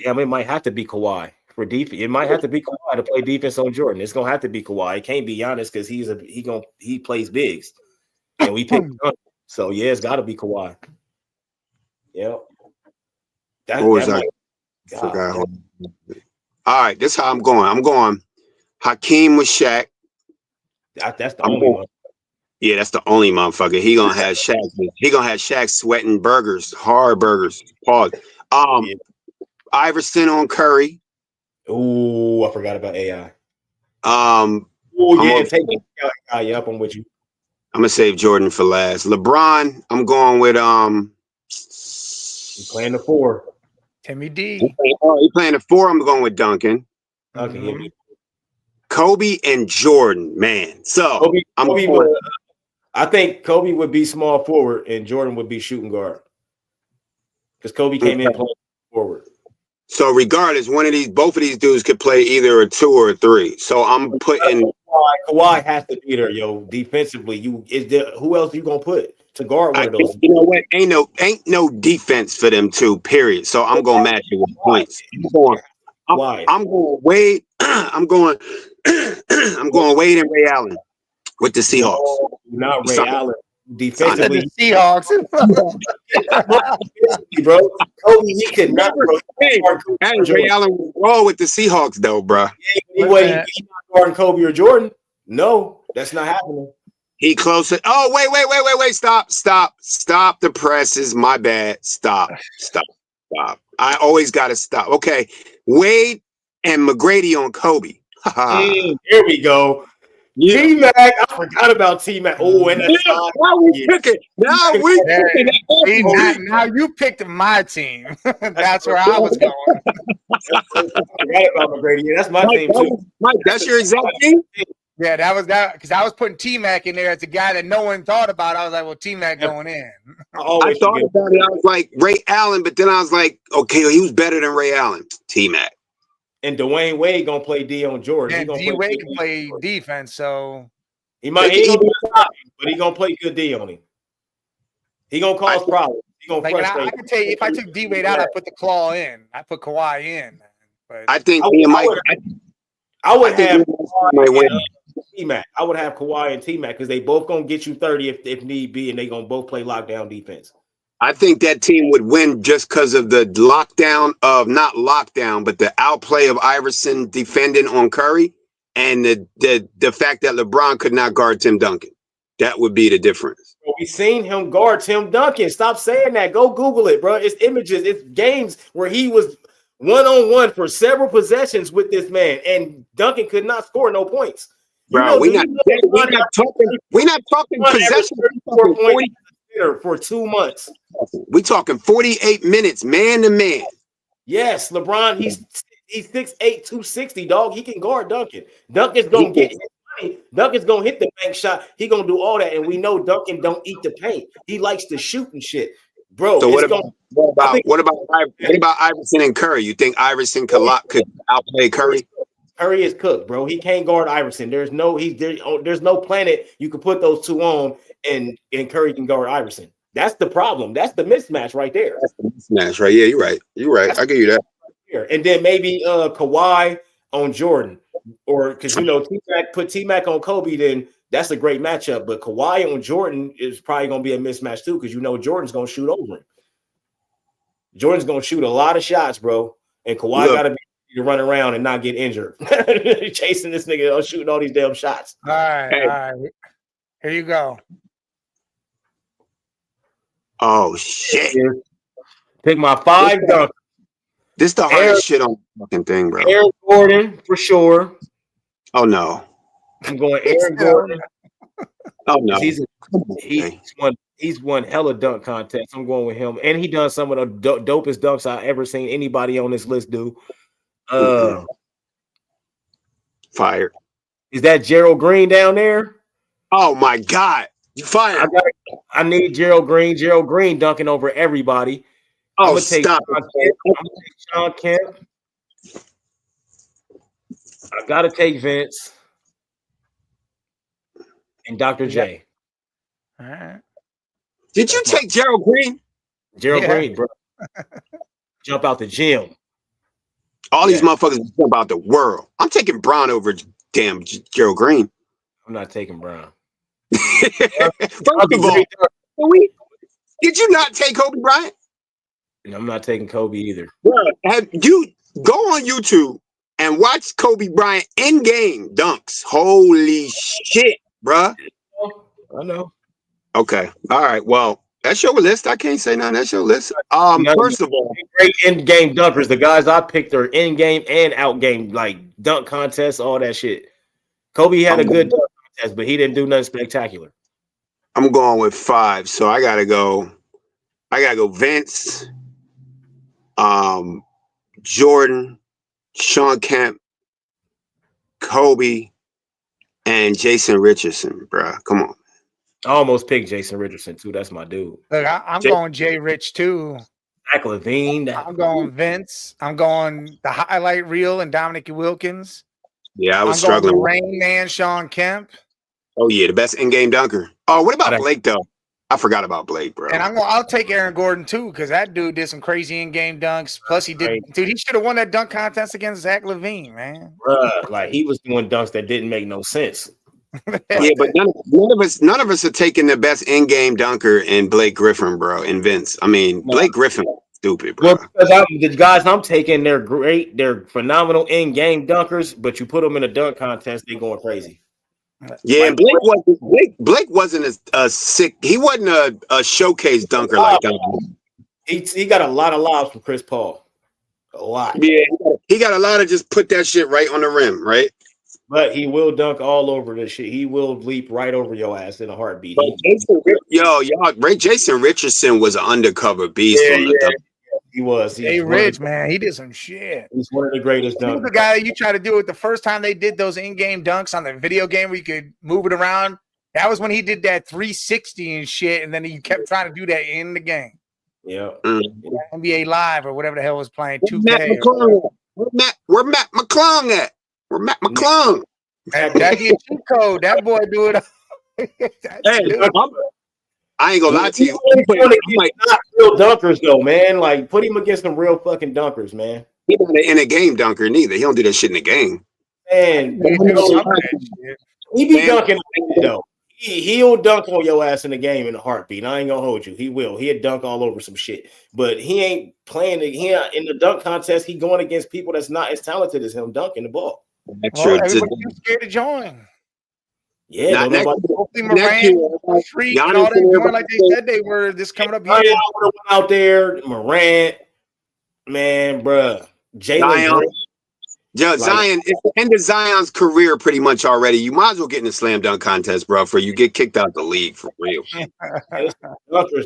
damn, it might have to be Kawhi for defense. It might have to be Kawhi to play defense on Jordan. It's gonna have to be Kawhi. It can't be Giannis because he plays bigs, and we picked him. So yeah, it's got to be Kawhi. Yep. Forgot. All right, this is how I'm going. I'm going Hakeem with Shaq. That's the only one. Yeah, that's the only motherfucker. He gonna have Shaq. He gonna have Shaq sweating burgers, hard burgers. Pause. Iverson on Curry. Oh, I forgot about AI. I'm with you. I'm gonna save Jordan for last. LeBron, I'm going with He's playing the 4. Timmy D. He playing the 4. I'm going with Duncan. Okay. Kobe and Jordan, man. So I think Kobe would be small forward and Jordan would be shooting guard. Because Kobe came in playing forward. So regardless, both of these dudes could play either a 2 or a 3. So I'm putting Kawhi has to be there, yo. Defensively, who else you gonna put to guard one of those? You know what? Ain't no defense for them two. Period. So I'm gonna match it with points. I'm going Wade. I'm going Wade and Ray Allen with the Seahawks. Not Ray Allen. Defensively, the Seahawks, bro. Kobe, he could not. Hey, Ray Allen was roll with the Seahawks, though, bro. He not guarding Kobe or Jordan. No, that's not happening. He closer. Oh, wait. Stop the presses. My bad. Stop. I always got to stop. Okay. Wade and McGrady on Kobe. Here we go. Yeah. T-Mac, I forgot about T-Mac. Oh, and now you picked my team. That's where I was going. I forgot about McGrady. Yeah, that's my team too. Mike, that's your exact team? Yeah, that was that because I was putting T-Mac in there as a guy that no one thought about. I was like, well, T-Mac going in. I thought about it. I was like Ray Allen, but then I was like, okay, he was better than Ray Allen. T-Mac. And Dwayne Wade gonna play D on Jordan. And D Wade can play defense, so he might be but he gonna play good D on him. He gonna cause problems. He gonna frustrate. I can tell you, if I took D Wade out, I put the claw in. I put Kawhi in. But I think Mike. I would have T-Mac. I would have Kawhi and T-Mac because they both gonna get you 30 if need be, and they gonna both play lockdown defense. I think that team would win just because of the not lockdown, but the outplay of Iverson defending on Curry and the fact that LeBron could not guard Tim Duncan. That would be the difference. We seen him guard Tim Duncan. Stop saying that. Go Google it, bro. It's images. It's games where he was one-on-one for several possessions with this man, and Duncan could not score no points. Bro, we're not talking possession. For 2 months. We talking 48 minutes, man to man. Yes, LeBron, he's 6'8", 260, dog. He can guard Duncan. Duncan's gonna get his money. Duncan's gonna hit the bank shot. He gonna do all that, and we know Duncan don't eat the paint. He likes to shoot and shit, bro. So what about Iverson and Curry? You think Iverson could outplay Curry? Curry is cooked, bro. He can't guard Iverson. There's no planet you can put those two on and Curry can guard Iverson. That's the problem. That's the mismatch right there. That's the mismatch, right? Yeah, you're right. I give you that. And then maybe Kawhi on Jordan, or because T-Mac put T-Mac on Kobe, then that's a great matchup. But Kawhi on Jordan is probably gonna be a mismatch too, because Jordan's gonna shoot over him. Jordan's gonna shoot a lot of shots, bro, and Kawhi gotta be to run around and not get injured. Chasing this nigga, shooting all these damn shots. All right. Here you go. Oh shit! Pick my 5 dunk. This the hardest shit on the fucking thing, bro. Aaron Gordon for sure. Oh no! I'm going Aaron Gordon. Oh no, he's won hella dunk contests. I'm going with him, and he done some of the dopest dunks I ever seen anybody on this list do. Fire. Is that Gerald Green down there? Oh my God, fire! I need Gerald Green dunking over everybody. Oh, I'm gonna take Sean Kemp. I gotta take Vince and Dr. J. All right. Did you take Gerald Green? Gerald Green, bro. Jump out the gym. All these motherfuckers jump out the world. I'm taking Bron over damn Gerald Green. I'm not taking Bron. First of all, did you not take Kobe Bryant? And I'm not taking Kobe either. Bro, have you go on YouTube and watch Kobe Bryant in game dunks? Holy shit, bruh. I know. Okay. All right. Well, that's your list. I can't say nothing. That's your list. First of all, great in-game dunkers. The guys I picked are in-game and out-game, like dunk contests, all that shit. Kobe had a good dunk contest, but he didn't do nothing spectacular. I'm going with 5, so I gotta go Vince, Jordan, Sean Kemp, Kobe, and Jason Richardson, bro. Come on. I almost picked Jason Richardson too. That's my dude. Look, I'm going Jay Rich too. Zach LaVine. I'm going Vince. I'm going the highlight reel and Dominique Wilkins. Yeah, I was struggling. Going Rain Man, Sean Kemp. Oh yeah, the best in-game dunker. Oh, what about Blake though? I forgot about Blake, bro. And I'll take Aaron Gordon too, because that dude did some crazy in-game dunks. Plus, he did, dude. He should have won that dunk contest against Zach LaVine, man. Bruh, like he was doing dunks that didn't make no sense. Yeah, but none of us are taking the best in-game dunker in Blake Griffin, bro, and Vince. I mean, Blake Griffin, stupid, bro. Well, because the guys I'm taking, they're great, they're phenomenal in-game dunkers, but you put them in a dunk contest, they're going crazy. Yeah, Blake wasn't a sick. He wasn't a showcase dunker like that. He got a lot of lobs from Chris Paul, a lot. Yeah, he got a lot of just put that shit right on the rim, right? But he will dunk all over this shit. He will leap right over your ass in a heartbeat. Jason Richardson was an undercover beast. He was. Hey, Rich, man, he did some shit. He's one of the greatest dunkers. He was the guy you try to do it the first time they did those in-game dunks on the video game where you could move it around. That was when he did that 360 and shit, and then he kept trying to do that in the game. Yeah. NBA Live or whatever the hell was playing. 2K. Where Matt McClung at? Where Matt McClung? That'd be a cheat code. That boy do it. I ain't gonna lie to you. Like not real dunkers though, man. Like put him against some real fucking dunkers, man. He not in a game dunker neither. He don't do that shit in the game. And he be dunking though. He'll dunk on your ass in the game in a heartbeat. I ain't gonna hold you. He will. He'll dunk all over some shit. But he ain't playing in the dunk contest. He going against people that's not as talented as him dunking the ball. That's true. Everybody's too scared to join. Yeah, hopefully Morant, Freak, and all that doing like they said they were. This coming up here out there, Morant, man, bruh, Jalen. Zion, it's the end of Zion's career pretty much already. You might as well get in a slam dunk contest, bro, for you get kicked out the league for real.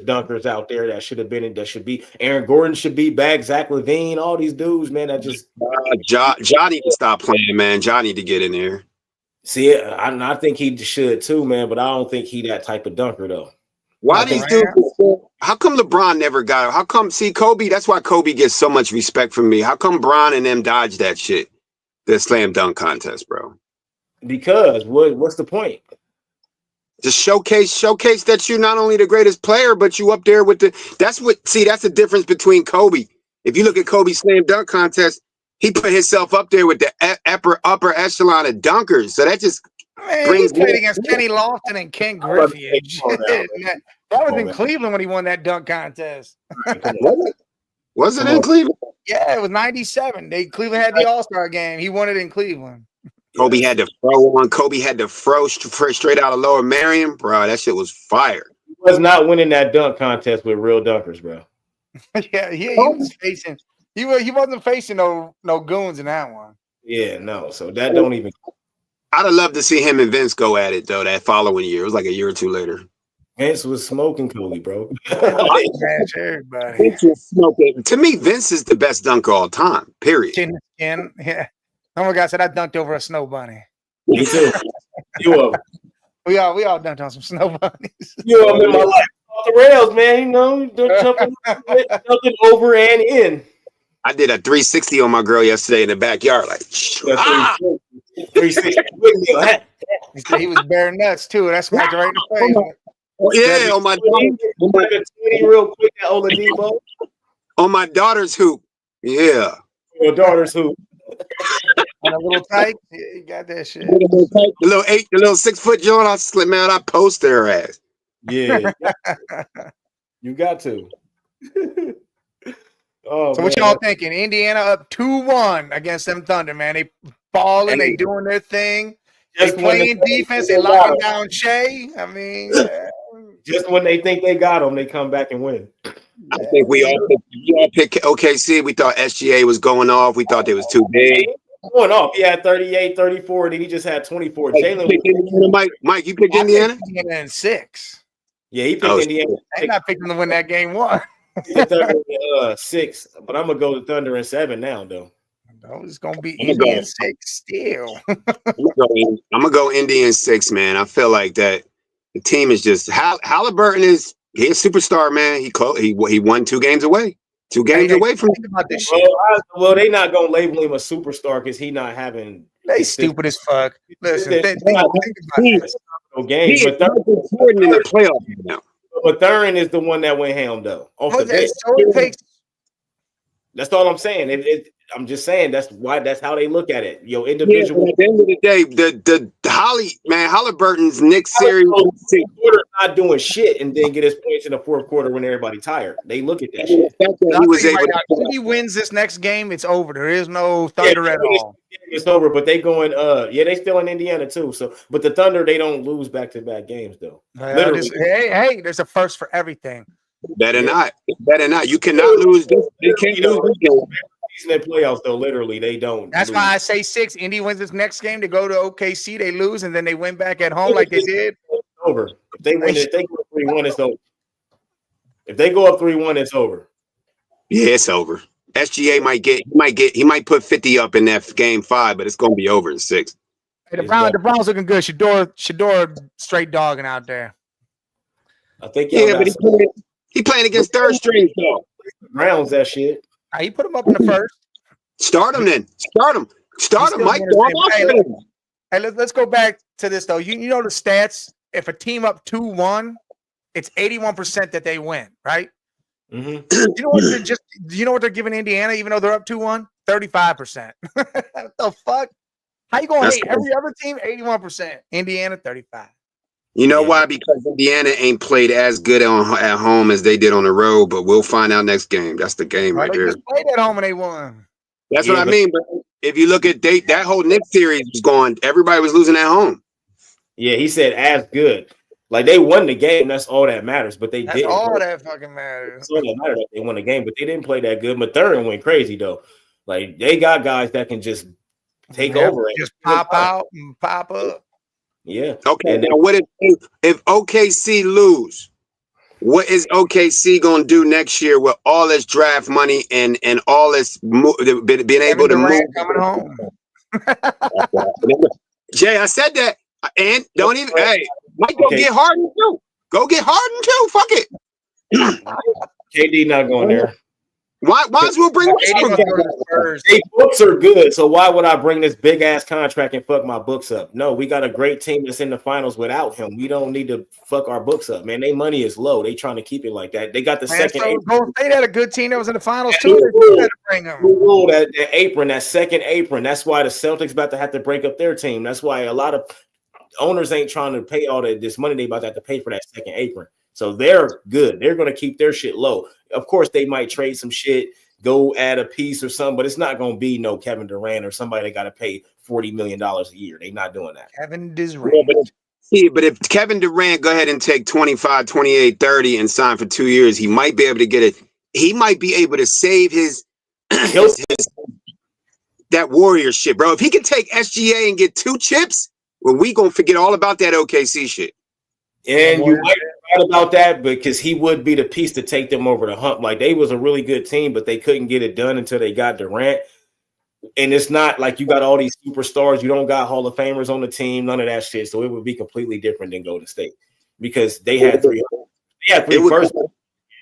dunkers out there that should have been in. That should be Aaron Gordon should be back. Zach LaVine, all these dudes, man. That just Johnny to stop playing, man. Johnny to get in there. See, I think he should too, man. But I don't think he that type of dunker though. Why these dudes? How come LeBron never got it? How come? See, Kobe. That's why Kobe gets so much respect from me. How come Bron and them dodge that shit? The slam dunk contest, bro. Because what's the point? Just showcase that you're not only the greatest player, but you up there with that's the difference between Kobe. If you look at Kobe's slam dunk contest, he put himself up there with the upper echelon of dunkers. So that just brings he played against Kenny Lofton and Ken Griffey. That was in Cleveland when he won that dunk contest. Was it in Cleveland? Yeah, it was 97. Cleveland had the All-Star game. He won it in Cleveland. Kobe had to throw one. Kobe had to throw straight out of Lower Merion. Bro, that shit was fire. He was not winning that dunk contest with real dunkers, bro. He was facing. He wasn't facing no goons in that one. Yeah, no. So that don't even. I'd have loved to see him and Vince go at it though. That following year, it was like a year or two later. Vince was smoking Kobe, bro. Everybody. Vince was smoking. To me, Vince is the best dunker all time. Period. Yeah. Oh my God, said I dunked over a snow bunny. Me too. We all dunked on some snow bunnies. You in my life off the rails, man. You know, jumping over and in. I did a 360 on my girl yesterday in the backyard, like 360. He was bare nuts too. That's smacked right in the face. Yeah, on my real quick at Oladipo. On my daughter's hoop. Yeah. Your daughter's hoop. On a little tight. Yeah, you got that shit. The little 6 foot joint. I slip man. I post her ass. Yeah. You got to. Oh, so what y'all thinking? Indiana up 2-1 against them Thunder, man. They balling, they doing their thing. They playing defense, they locking down Shea. I mean, just when they think they got them, they come back and win. I think we all picked OKC. We thought SGA was going off. We thought they was too big. Going off. He had 38, 34, and then he just had 24. Jalen. Mike, you picked Indiana? Indiana in 6. Yeah, he picked Indiana. I'm not picking to win that game 1. 6, but I'm gonna go to Thunder in 7 now, though. No, it's gonna be Indian 6 still. I'm gonna go Indian 6, man. I feel like that the team is just Halliburton he's a superstar, man. He won 2 games away. 2 games away from this shit. Well, they not gonna label him a superstar because he not having. They stupid as fuck. Listen, think about no games, but Thunder in the playoffs now. But Thurin is the one that went ham though. That's all I'm saying. I'm just saying that's how they look at it. Individual. At the end of the day, the Halliburton's Knicks series not doing shit and then get his points in the fourth quarter when everybody tired. They look at that shit. He was able if he wins this next game, it's over. There is no Thunder at all. It's over, but they going they still in Indiana too. So but the Thunder, they don't lose back-to-back games though. Hey, there's a first for everything. Better not. You cannot lose this. You can't lose this game. Season and playoffs though, literally they don't. That's why I say 6. Indy wins this next game. They go to OKC, they lose, and then they win back at home like they did. It's over. If they win, if they go 3-1, it's over. If they go up 3-1, it's over. Yeah, it's over. SGA might put 50 up in that game 5, but it's gonna be over in 6. Hey, the Browns looking good. Shador straight dogging out there. I think but he playing against third string though. Browns that shit. He put him up in the first. Start him then. Start him, Mike. Hey, let's go back to this though. You know the stats. If a team up 2-1, it's 81% that they win, right? Mm-hmm. You know what they're giving Indiana, even though they're up 2-1? 35%. What the fuck? How you gonna hate every other team? 81%. Indiana 35. You know why? Because Indiana ain't played as good at home as they did on the road, but we'll find out next game. That's the game right there. They just played at home and they won. That's what I mean. But if you look at that whole Knicks series was going, everybody was losing at home. Yeah, he said as good. Like they won the game. That's all that matters. But they didn't. That's all that fucking matters. That's all that matters. They won the game, but they didn't play that good. Mathurin went crazy though. Like they got guys that can just take over and just pop out and pop up. Yeah. Okay. Now, what if OKC lose? What is OKC going to do next year with all this draft money and all this being able to move? Coming home. Jay, I said that, and don't even. Hey, Mike, go get Harden too. Go get Harden too. Fuck it. KD not going there. Why as well bring Hey, books are good, so why would I bring this big ass contract and fuck my books up? No, we got a great team that's in the finals without him. We don't need to fuck our books up, man. Their money is low. They trying to keep it like that. They got the second. Golden State had a good team that was in the finals too. That apron, that second apron. That's why the Celtics about to have to break up their team. That's why a lot of owners ain't trying to pay all this money they about to have to pay for that second apron. So they're good. They're going to keep their shit low. Of course, they might trade some shit, go add a piece or something, but it's not going to be no Kevin Durant or somebody that got to pay $40 million a year. They're not doing that. Kevin Durant. But if Kevin Durant go ahead and take 25, 28, 30 and sign for 2 years, he might be able to get it. He might be able to save his that warrior shit, bro. If he can take SGA and get 2 chips, well, we gonna forget all about that OKC shit. And you might be right about that because he would be the piece to take them over the hump. Like they was a really good team, but they couldn't get it done until they got Durant. And it's not like you got all these superstars. You don't got Hall of Famers on the team, none of that shit. So it would be completely different than Golden State because they had three.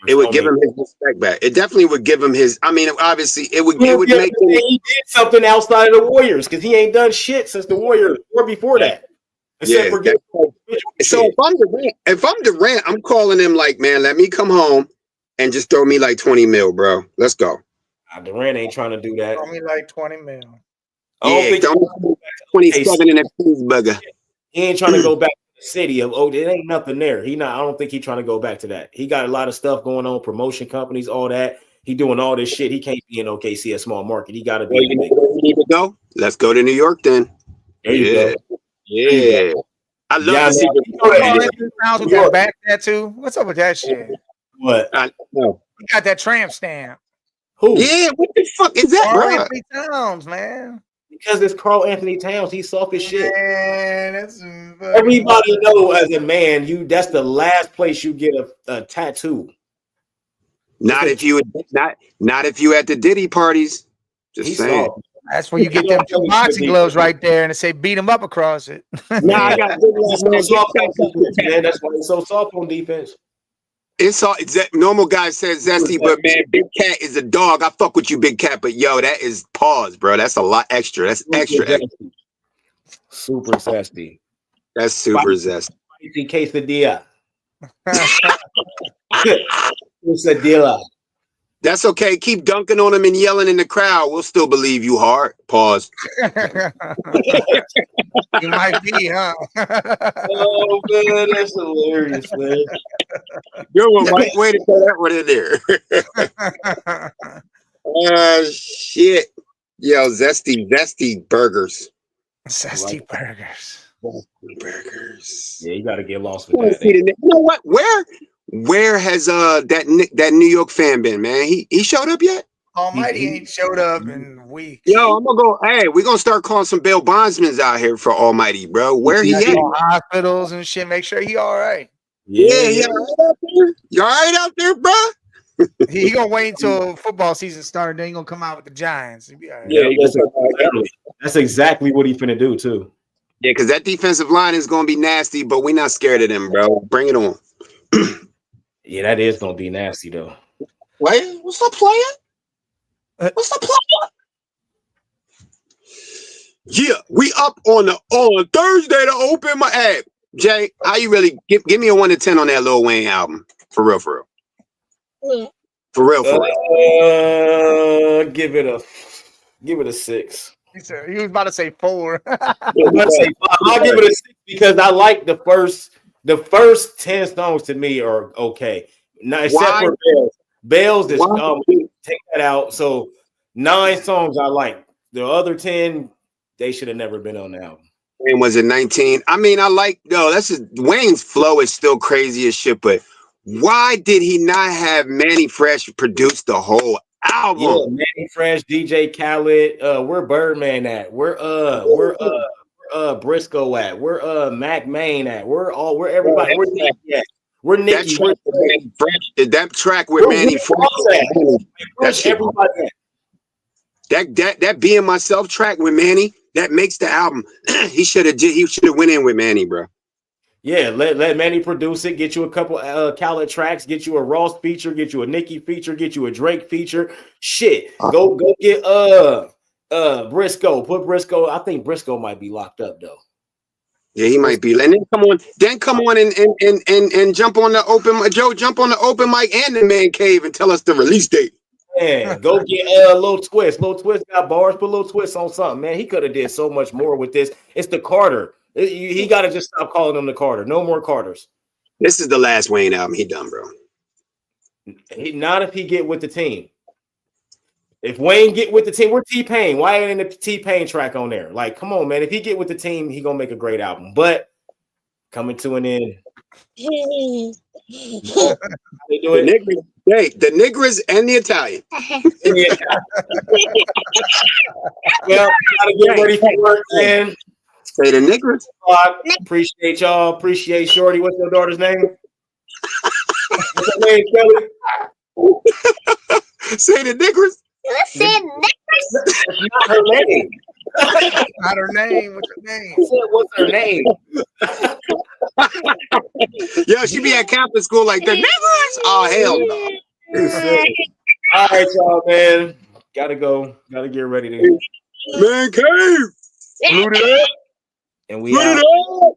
It would give him his respect back. It definitely would give him his. I mean, obviously, it would make him. He did something outside of the Warriors because he ain't done shit since the Warriors or before that. Yeah. So if I'm Durant, I'm calling him like, man, let me come home and just throw me like 20 mil, bro. Let's go. Durant ain't trying to do that. Throw me like 20 mil. Yeah, 27 in that cheeseburger. He ain't trying to go back to the city of there ain't nothing there. I don't think he's trying to go back to that. He got a lot of stuff going on, promotion companies, all that. He doing all this shit. He can't be in OKC, a small market. He got to be. You need to go. Let's go to New York then. There you go. Yeah. I love to see got back tattoo. What's up with that shit? What? I know. He got that tramp stamp. Who? Yeah, what the fuck is that, Karl bro? Anthony Towns, man. Because it's Karl Anthony Towns. He's soft as shit. Man, that's everybody know as a man, that's the last place you get a tattoo. Not if you at the Diddy parties. Just saying. Soft. That's where you get them two boxing gloves right there, and it say "beat him up" across it. Nah, I got man. That's why he's so soft on defense. It's all normal guy says zesty, but man, Big Cat is a dog. I fuck with you, Big Cat, but yo, that is pause, bro. That's a lot extra. That's extra. Super zesty. That's super zesty. Quesadilla. Quesadilla. That's okay. Keep dunking on him and yelling in the crowd. We'll still believe you hard. Pause. You might be, huh? Oh man, that's hilarious, man. You're a right way to throw that one in there. Shit. Yo, zesty burgers. Zesty burgers. Zesty burgers. Yeah, you gotta get lost with that. You know what? Where has that New York fan been, man? He showed up yet? Almighty ain't showed up in weeks. Yo, I'm gonna go. Hey, we're gonna start calling some bail bondsmen out here for Almighty, bro. Where he at? Hospitals and shit. Make sure he all right. Yeah, he all right out there. You all right out there, bro? He gonna wait until football season started. Then he gonna come out with the Giants. He'll be all right. Yeah, that's exactly what he finna do too. Yeah, because that defensive line is gonna be nasty, but we're not scared of them, bro. Bring it on. Yeah, that is gonna be nasty though. Player, what's up, player? What's up, player? Yeah, we up on Thursday to open my app. Jay, how you really give me a 1 to 10 on that Lil Wayne album? For real. For real. Give it a 6. He was about to say 4. I'll give it a 6 because I like the first 10 songs to me are okay. Now, except for Bells, take that out. So 9 songs I like. The other 10, they should have never been on the album. And was it 19? I mean, Wayne's flow is still crazy as shit, but why did he not have Manny Fresh produce the whole album? Yeah, Manny Fresh, DJ Khaled, where Birdman at? Where Briscoe at? Where Mac Main at? Where everybody? Where Nicky at? Where Nicky? That track with Manny Fresh. Everybody at. That Being Myself track with Manny, that makes the album. He should have went in with Manny, bro. Yeah, let Manny produce it. Get you a couple Khaled tracks. Get you a Ross feature. Get you a Nicki feature. Get you a Drake feature. Shit, go get Briscoe. Put Briscoe. I think Briscoe might be locked up though. Yeah, he might be. And then come on and jump on the open mic and the man cave and tell us the release date. Man, go get Lil Twist. Lil Twist got bars. Put Lil Twist on something, man. He could have did so much more with this. It's the Carter. He got to just stop calling him the Carter. No more Carters. This is the last Wayne album he done, bro. Not if he get with the team. If Wayne get with the team, we're T-Pain. Why ain't the T-Pain track on there? Like, come on, man. If he get with the team, he gonna make a great album. But coming to an end. They do it. The Negras and the Italian. Well, gotta get ready for work, man. Say the niggers. Appreciate y'all. Appreciate Shorty. What's your daughter's name? What's her name, Kelly? Say the niggers. Say niggers. That's not her name. Not her name. What's her name? What's her name? Yo, she be at Catholic school like the niggers. Oh hell no. All right, y'all, man. Gotta go. Gotta get ready to Man cave. loot it up. And we Put out. it up.